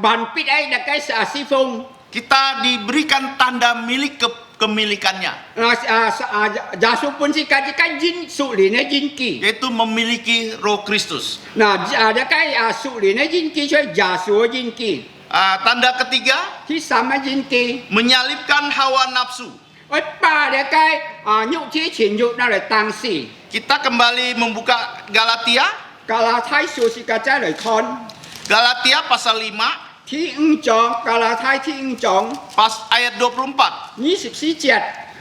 萬必係一個侍奉。 Kita diberikan tanda milik kepemilikannya, 耶穌本是一個屬靈嘅印記。 yaitu memiliki Roh Kristus. 一個屬靈嘅印記就係耶穌嘅印記。 Tanda ketiga, 第三個印記， menyalibkan hawa nafsu. 我把一個肉體情慾拿嚟當死。 Kita kembali membuka Galatia, 加拉太書是個再嚟看， Galatia pasal 5, 第5章，加拉太第5章 ayat 24. 24節，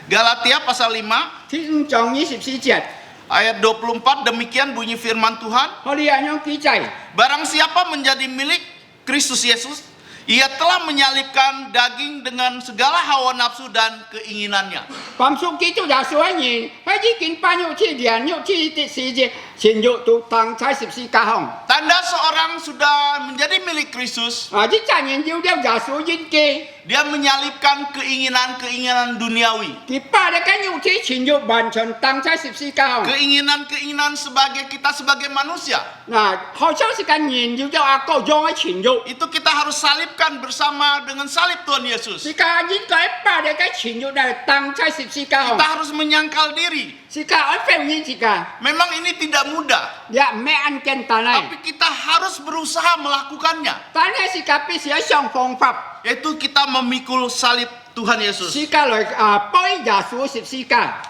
Galatia pasal 5, 第5章24節， ayat 24, demikian bunyi firman Tuhan. 我哋係樣記載。 Barang siapa menjadi milik Kristus Yesus, ia telah menyalibkan daging dengan segala hawa nafsu dan keinginannya. 凡屬基督耶穌嘅人，佢已經把肉體、連肉體的世界情慾都當在十字架上。 Tanda seorang sudah menjadi milik Kristus, 呢陣人要了耶穌印記， dia menyalibkan keinginan-keinginan duniawi, 佢把呢個肉體情慾完全當在十字架上。 keinginan-keinginan kita sebagai manusia. 好像是個人要有各樣嘅情慾， Itu kita harus salibkan bersama dengan salib Tuhan Yesus. 是個應該把呢個情慾嚟當在十字架 Kita 上， harus menyangkal diri. 是個安否認是個， Memang ini tidak mudah, 也唔係很簡單嚟， tapi kita harus berusaha melakukannya, 但係是個必須要想方法， yaitu kita memikul salib Tuhan Yesus. 是個嚟背耶穌十字架。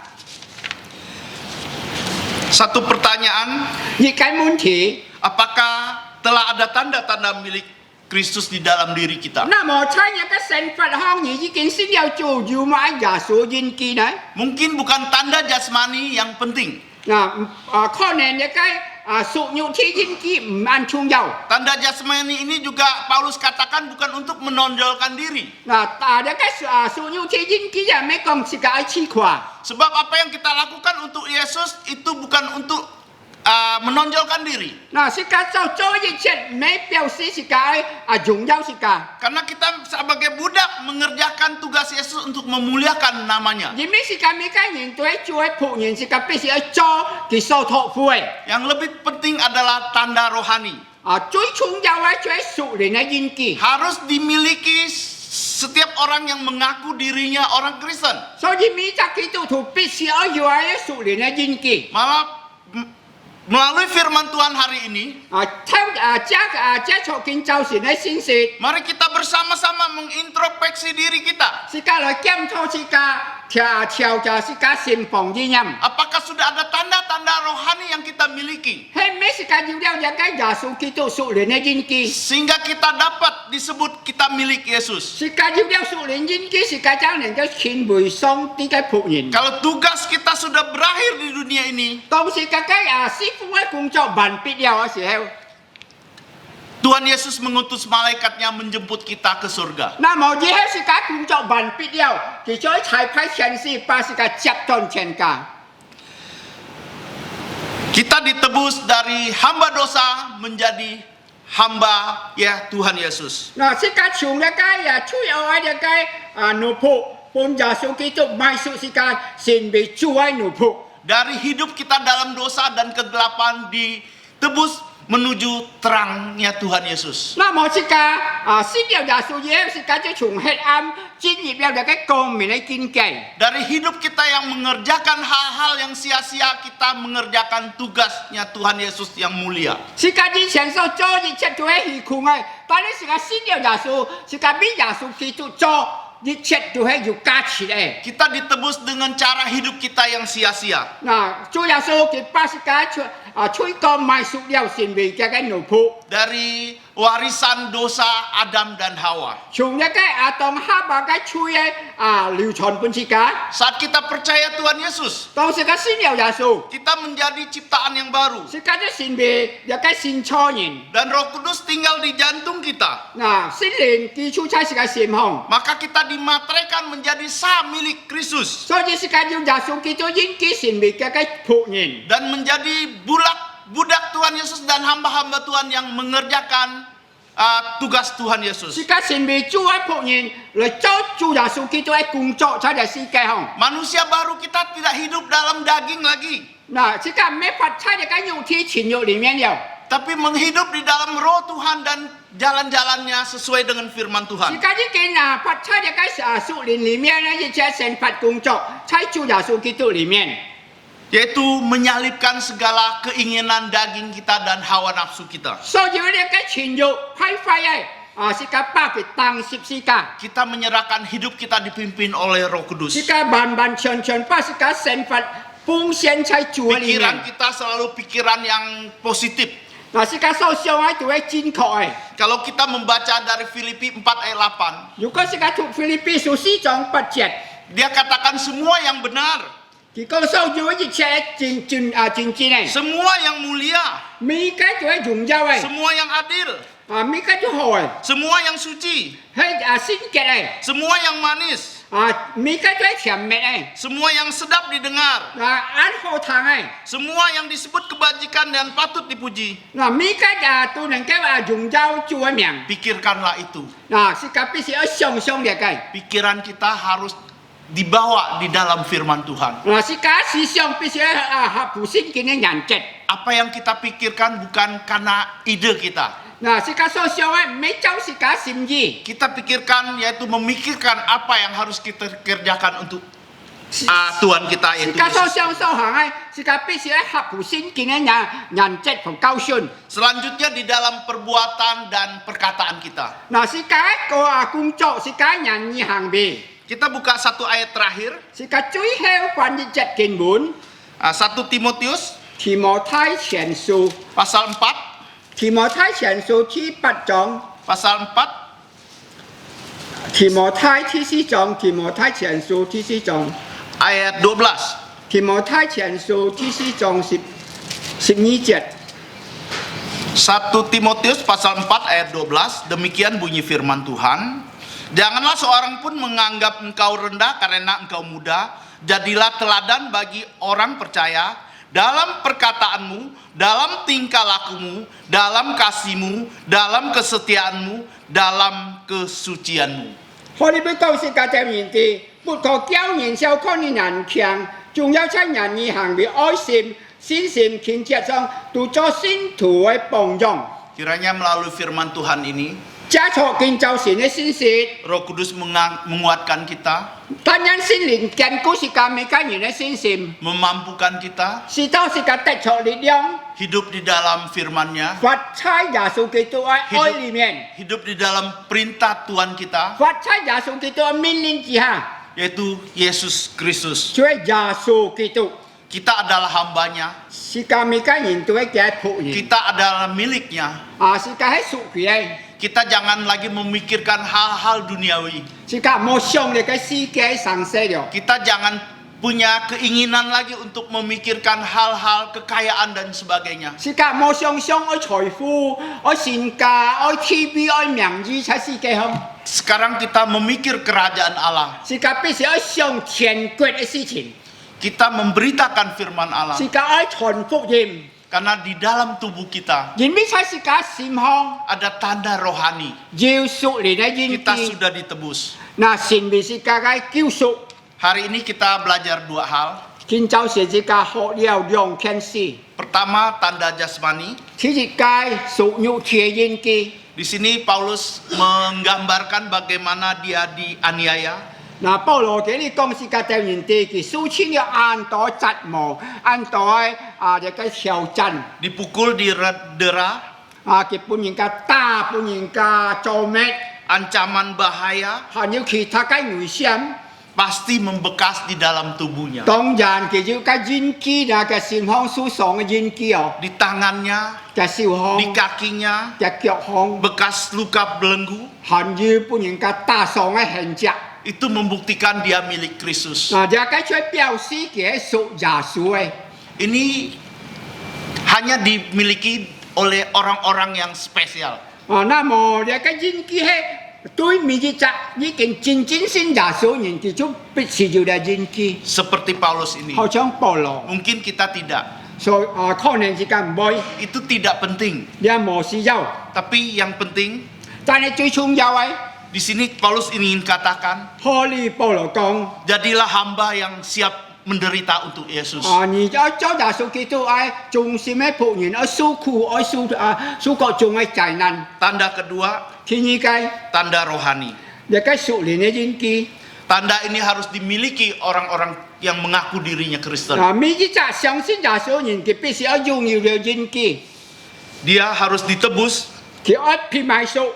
Satu pertanyaan, 一個問題， apakah telah ada tanda-tanda milik Kristus di dalam diri kita? 那麼在一個神法行業已經先有做要買耶穌印記呢？ Mungkin bukan tanda jasmani yang penting. 可能一個屬肉體印記唔按重要。 Tanda jasmani ini juga Paulus katakan bukan untuk menonjolkan diri. 一個屬肉體印記也咩講是個愛吃誇。 Sebab apa yang kita lakukan untuk Yesus itu bukan untuk menonjolkan diri. 那是个做做一切没表示是个荣耀是个， Karena kita sebagai budak mengerjakan tugas Yesus untuk memuliakan namanya. 因为是个每个人对做仆人是个必须要做佢所托付的。 Yang lebih penting adalah tanda rohani. 最重要的就係屬靈嘅印記， Harus dimiliki setiap orang yang mengaku dirinya orang Kristen. 所以每個基督徒必須要有嘅屬靈嘅印記。 Malah melalui firman Tuhan hari ini, 接觸見周神嘅信息， mari kita bersama-sama mengintrospeksi diri kita. 是個來檢討是個調查是個信奉經驗。 Apakah sudah ada tanda-tanda rohani yang kita miliki 係咩是個有了一個耶穌基督屬靈嘅印記， sehingga kita dapat disebut kita milik Yesus? 是個有了屬靈印記，是個將能夠獻為上帝嘅僕人。 Kalau tugas kita sudah berakhir di dunia ini, 當時個師傅嘅工作完畢了嘅時候， Tuhan Yesus mengutus malaikatnya menjemput kita ke surga. 那麼以後是個工作完畢了，佢再差派天使把是個接到天家。 Kita ditebus dari hamba dosa menjadi hamba ya Tuhan Yesus. 那是個從一個主要嘅一個奴僕，本耶穌基督買贖是個神為主嘅奴僕。 Dari hidup kita dalam dosa dan kegelapan ditebus menuju terangnya Tuhan Yesus. 那麼是個信了耶穌以後是個就從黑暗進入了一個光明嘅境界。 Dari hidup kita yang mengerjakan hal-hal yang sia-sia, kita mengerjakan tugasnya Tuhan Yesus yang mulia. 是個以前所做一切都係虛空嘅，但係是個信了耶穌，是個比耶穌基督做一切都係有價值嘅。 Kita ditebus dengan cara hidup kita yang sia-sia. 那主耶穌佢把是個吹過買贖了神為嘅個奴僕。 Dari warisan dosa Adam dan Hawa. 從一個亞當夏娃嘅吹嘅流傳本是個， Saat kita percaya Tuhan Yesus, 當時個信了耶穌， kita menjadi ciptaan yang baru. 是個就神為一個新創人。 Dan Roh Kudus tinggal di jantung kita. 那聖靈基礎才是個心胸， Maka kita dimateraikan menjadi sah milik Kristus. 所以是個要耶穌基督應記神為嘅個僕人。 Dan menjadi budak Tuhan Yesus dan hamba-hamba Tuhan yang mengerjakan tugas Tuhan 是 Yesus. 個神為主嘅僕人來做主耶穌基督嘅工作，才係世界上。 Manusia baru kita tidak hidup dalam daging lagi, 那是個沒法在一個肉體情慾裡面了， tapi menghidup di dalam roh Tuhan dan jalan-jalannya sesuai dengan firman 是 Tuhan. 個已經法在一個屬靈裡面呢，一切神法工作，在主耶穌基督裡面。 Yaitu menyalibkan segala keinginan daging kita dan hawa nafsu kita. 所以呢個情慾批發嘅是個把佢當十字架， Kita menyerahkan hidup kita dipimpin oleh Roh 是 Kudus. 個完完全全把是個神法奉獻在主嘅裡 Pikiran 面。 kita selalu pikiran yang positif. 那是個所想嘅都係正確嘅。 Kalau kita membaca dari Filipi 4 ayat 8, 如果是個讀腓立比書4章8節， dia katakan semua yang benar, 佢講所有一切正嘅， semua yang mulia, 每個都係榮耀嘅， semua yang adil, 每個都好嘅， semua yang suci, 係聖潔嘅， semua yang manis, 每個都係甜蜜嘅， semua yang sedap didengar, 啱好聽嘅， semua yang disebut kebajikan dan patut dipuji. 每個都能夠榮耀主嘅名。 Pikirkanlah itu. 是個必須要想想嘅嘅， Pikiran kita harus dibawa di dalam firman Tuhan. 是個思想必須要合乎聖經嘅原則。 Apa yang kita pikirkan bukan karena ide kita. 是個所想嘅，唔係就是個心意。 Kita pikirkan yaitu memikirkan apa yang harus kita kerjakan untuk Tuhan kita 是 yaitu 個所 Yesus. 想所行嘅，是個必須要合乎聖經嘅原則同教訓。 Selanjutnya di dalam perbuatan dan perkataan kita. 是個工作，是個人嘅行為。 Kita buka satu ayat terakhir, 是個最後翻譯節經文， 1 Timotius 提摩太前書， pasal 4, 提摩太前書第8章， pasal 4提摩太第4章，提摩太前書第4章， ayat 12. 提摩太前書第4章12節。 1 Timotius pasal 4 ayat 12, demikian bunyi firman Tuhan. Janganlah seorang pun menganggap engkau rendah karena engkau muda. Jadilah teladan bagi orang percaya dalam perkataanmu, dalam tingkah lakumu, dalam kasihmu, dalam kesetiaanmu, dalam kesucianmu. 我哋要到世界嘅面地，不可教人小看你人強，仲有在人而行為愛心、信心、虔誠上，都做信徒嘅榜樣。 Kiranya melalui firman Tuhan ini, 加錯建造神嘅信息， Roh Kudus menguatkan kita, 但因心靈堅固世界每個人嘅信心， memampukan kita 使到世界得着力量， hidup di dalam firman-Nya, 發在耶穌基督嘅愛裡面， hidup di dalam perintah Tuhan kita, 發在耶穌基督嘅命令之下， yaitu Yesus Kristus. 就係耶穌基督。 Kita adalah hamba-Nya, 世界每個人都係嘅僕人， kita adalah milik-Nya. 世界係屬佢嘅。 Kita jangan lagi memikirkan hal-hal duniawi. 世界冇上嚟嘅世界上世了。 Kita jangan punya keinginan lagi untuk memikirkan hal-hal kekayaan dan sebagainya. 世界冇上愛財富、愛身家、愛 TV、愛名譽喺世界上。 Sekarang kita memikir kerajaan Allah. 世界必須愛上天國嘅事情。 Kita memberitakan firman Allah. 世界愛傳福音。 Karena di dalam tubuh kita 人必喺世界心腔 ada tanda rohani. 要屬靈嘅印 Kita 記。 sudah ditebus. 嗱，神為世界嘅救贖， Hari ini kita belajar dua hal. 建造世界學了兩件事。 Pertama, tanda jasmani. 此世界屬肉體嘅印記。 Di sini Paulus menggambarkan bagaimana dia dianiaya. 嗱，保羅嘅你講世界對人哋嘅數千嘅按代折磨，按代一個挑戰， Dipukul, didera, 佢本人嘅打，本人嘅做咩， ancaman bahaya 還有其他嘅危險。 pasti membekas di dalam tubuhnya. 當然佢要嘅印記啊，嘅心腔輸送嘅印記哦， Di tangannya, 嘅小 di 腔、 kakinya, 嘅腳腔， bekas luka belenggu. 還有本人嘅打傷嘅痕跡。 Itu membuktikan dia milik Kristus. 嗱，一個出表示嘅屬耶穌嘅。 Ini hanya dimiliki oleh orang-orang yang spesial. 那麼一個印記係對面嘅責已經真正信耶穌人，佢就必須要嘅印記。 Seperti Paulus ini. 好像保羅， Mungkin kita tidak. 所以可能時間唔會， Itu tidak penting. 你冇需要， Tapi yang penting, 但係最重要嘅， di sini Paulus ingin katakan, 可以保羅講， jadilah hamba yang siap menderita untuk Yesus. 你要做耶穌基督愛忠心嘅僕人，愛受苦，愛受各種嘅災難。 Tanda kedua, 第二個， tanda rohani. 一個屬靈嘅印記。 Tanda ini harus dimiliki orang-orang yang mengaku dirinya Kristen. 每一隻相信耶穌人，佢必須要擁有嘅印記， Dia harus ditebus, 佢愛被買贖，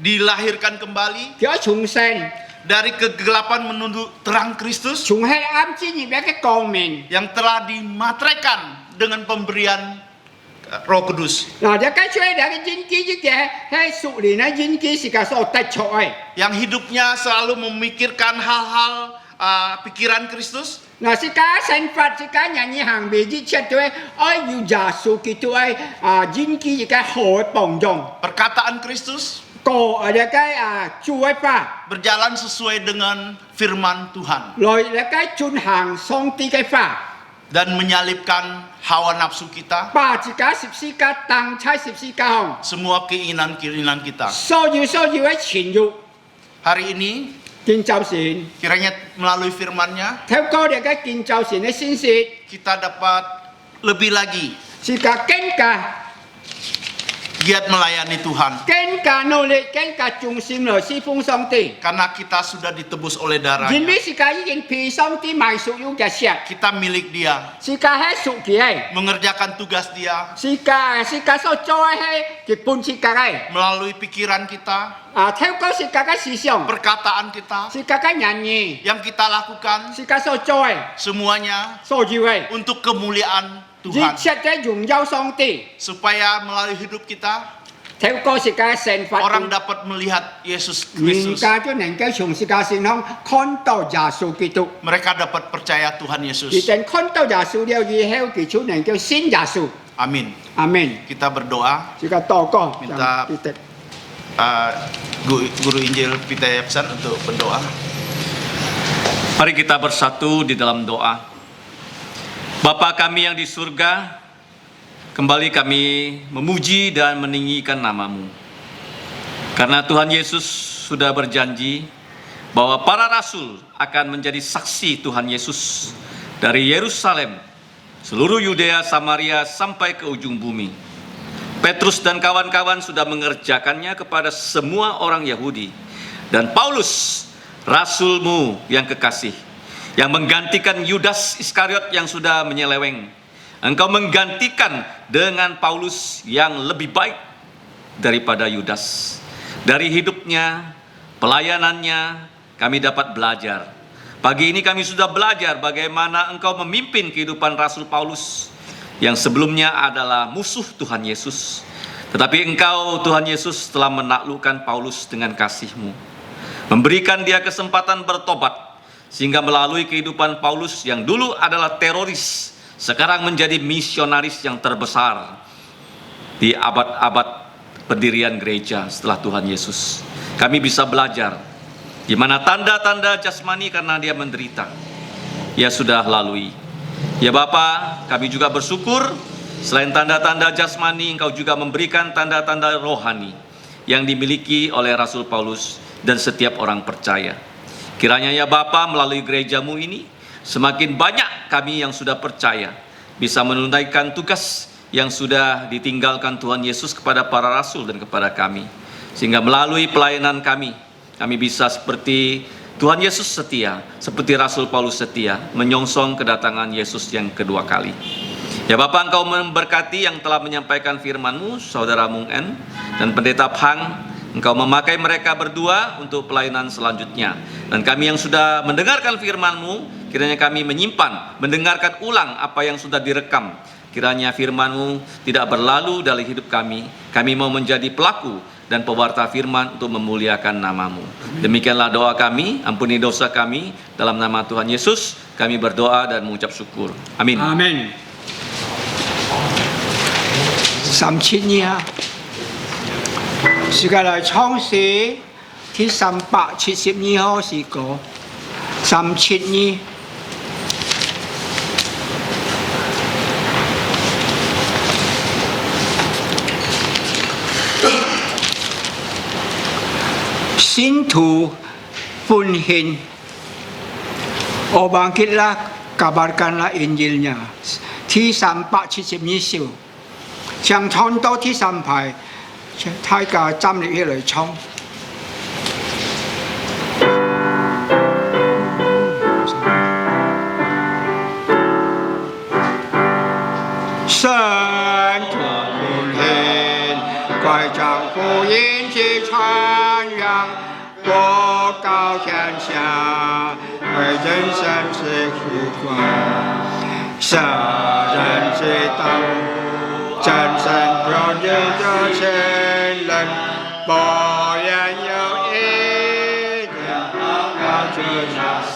dilahirkan kembali 佢愛重生。 dari kegelapan menuju terang Kristus 從黑暗之入一個光明。 yang telah dimateraikan dengan pemberian Roh Kudus. 嗱，一個出嚟嘅印記嘅係屬靈嘅印記是個所得出嘅。 Yang hidupnya selalu memikirkan hal-hal pikiran Kristus, 嗱，是個神法，是個人嘅行為之出對，愛要耶穌基督嘅印記一個好嘅榜樣。 perkataan Kristus 個一個主嘅法， berjalan sesuai dengan firman Tuhan 來一個進行上帝嘅法， dan menyalibkan hawa nafsu kita, 把自己十字架當在十字架上， semua keinginan-keinginan kita. 所有嘅情慾， Hari ini 建造神， kiranya melalui firman-Nya 透過一個建造神嘅信息， kita dapat lebih lagi 是個更加。 giat melayani Tuhan 更加努力、更加忠心來侍奉上帝。 karena kita sudah ditebus oleh 因 darahnya. 為世界已經被上帝買贖用嘅血， Kita milik Dia, 世界係屬佢嘅， mengerjakan tugas Dia 世界所做嘅係佢本世界嘅。 melalui pikiran kita, 透過世界嘅思想、 perkataan kita 世界嘅言語、 yang kita lakukan 世界所做嘅、 semuanya 所要嘅， untuk kemuliaan 一 Tuhan, 切嘅榮耀上帝。 supaya melalui hidup kita 透過世界嘅神法， orang dapat melihat Yesus 人 Kristus. 家就能夠從世界上看到耶穌基督。 Mereka dapat percaya Tuhan 一 Yesus. 旦看到耶穌了以後，佢就能夠信耶穌。 Amin. 阿門。 Kita berdoa. 這個禱告， Minta Guru Injil Peter Yapsan untuk berdoa. Mari kita bersatu di dalam doa. Bapa kami yang di surga, kembali kami memuji dan meninggikan nama-Mu. Karena Tuhan Yesus sudah berjanji bahwa para rasul akan menjadi saksi Tuhan Yesus dari Yerusalem, seluruh Yudea, Samaria, sampai ke ujung bumi. Petrus dan kawan-kawan sudah mengerjakannya kepada semua orang Yahudi. Dan Paulus, rasul-Mu yang kekasih, yang menggantikan Yudas Iskariot yang sudah menyeleweng. Engkau menggantikan dengan Paulus yang lebih baik daripada Yudas. Dari hidupnya, pelayanannya, kami dapat belajar. Pagi ini kami sudah belajar bagaimana Engkau memimpin kehidupan Rasul Paulus yang sebelumnya adalah musuh Tuhan Yesus. Tetapi Engkau, Tuhan Yesus, telah menaklukkan Paulus dengan kasih-Mu, memberikan dia kesempatan bertobat, sehingga melalui kehidupan Paulus yang dulu adalah teroris, sekarang menjadi misionaris yang terbesar di abad-abad pendirian gereja setelah Tuhan Yesus. Kami bisa belajar di mana tanda-tanda jasmani karena dia menderita, ia sudah lalui. Ya Bapa, kami juga bersyukur selain tanda-tanda jasmani, Engkau juga memberikan tanda-tanda rohani yang dimiliki oleh Rasul Paulus dan setiap orang percaya. Kiranya ya Bapa, melalui gereja-Mu ini, semakin banyak kami yang sudah percaya bisa menunaikan tugas yang sudah ditinggalkan Tuhan Yesus kepada para rasul dan kepada kami. Sehingga melalui pelayanan kami bisa seperti Tuhan Yesus setia, seperti Rasul Paulus setia, menyongsong kedatangan Yesus yang kedua kali. Ya Bapa, Engkau memberkati yang telah menyampaikan firman-Mu, Saudara Mung En dan Pendeta Phang. Engkau memakai mereka berdua untuk pelayanan selanjutnya. Dan kami yang sudah mendengarkan firman-Mu, kiranya kami menyimpan, mendengarkan ulang apa yang sudah direkam. Kiranya firman-Mu tidak berlalu dalam hidup kami. Kami mau menjadi pelaku dan pewarta firman untuk memuliakan nama-Mu. Demikianlah doa kami, ampuni dosa kami. Dalam nama Tuhan Yesus, kami berdoa dan mengucap syukur. Amin. Amin. 37年啊，是個來創世第372號是個37年。信徒pun bangkitlah, kabarkanlah Injilnya. Di 372首，將唱到第3排，大家站立起來唱。信徒歡慶，快將福音去傳揚。我告天下，為人生是苦管，聖人之道，真神不有的前人，不言有一人，要去那生，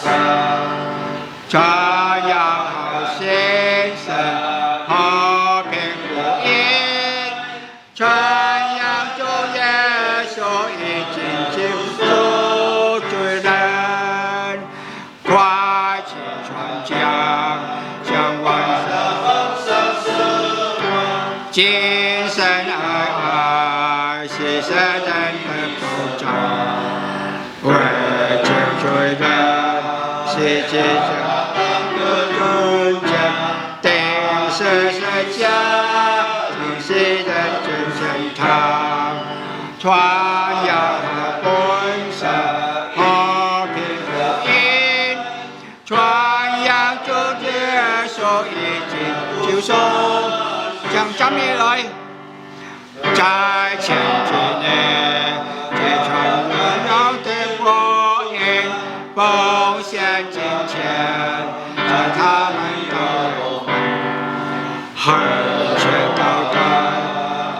传扬好先生，和平福音，传扬主耶穌已經救贖罪人，快去傳講，將萬精神愛，是聖人的保障，為救罪人，是基督的真正，定是世界，正是人真正堂，傳揚本身和平福音，傳揚主耶穌已經救贖。將站起來，在前幾年，這場榮耀的福音奉獻金錢，在他們都有份，而且禱告，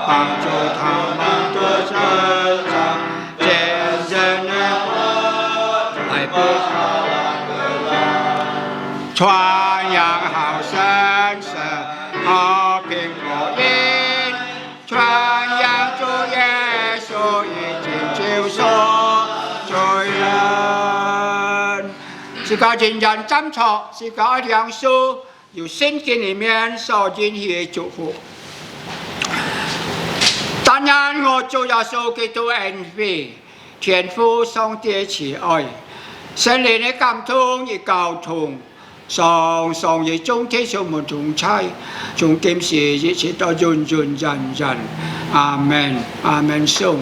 幫助他們的成長，見證來不傳揚好神聖。和平福音，傳揚主耶穌已經救贖罪人。是個真人站錯，是個兩數，有圣经里面所应许的祝福。但愿我主耶穌基督恩惠、天父上帝的慈愛、聖靈的感通與交通，常常與眾弟兄們同在，從今時一直到永永遠遠。阿門，阿門。頌。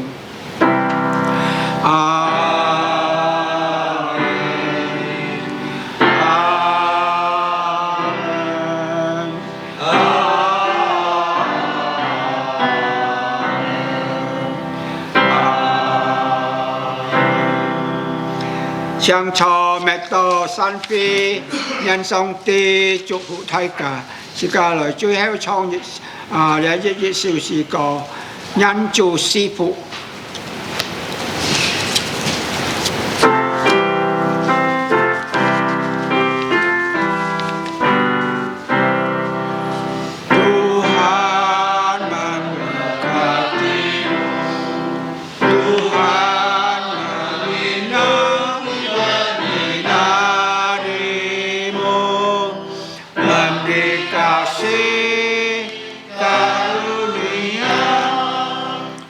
向朝麥多山飛，人上帝祝福大家。接下來最後唱一小詩歌，人做師傅。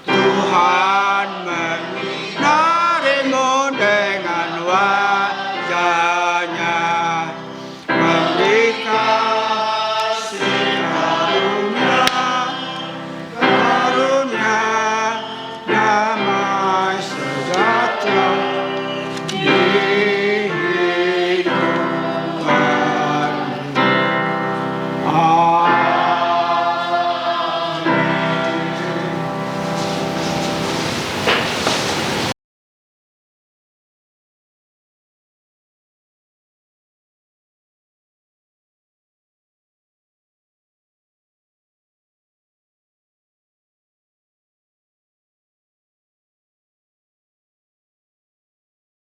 Tuhan menarimu dengan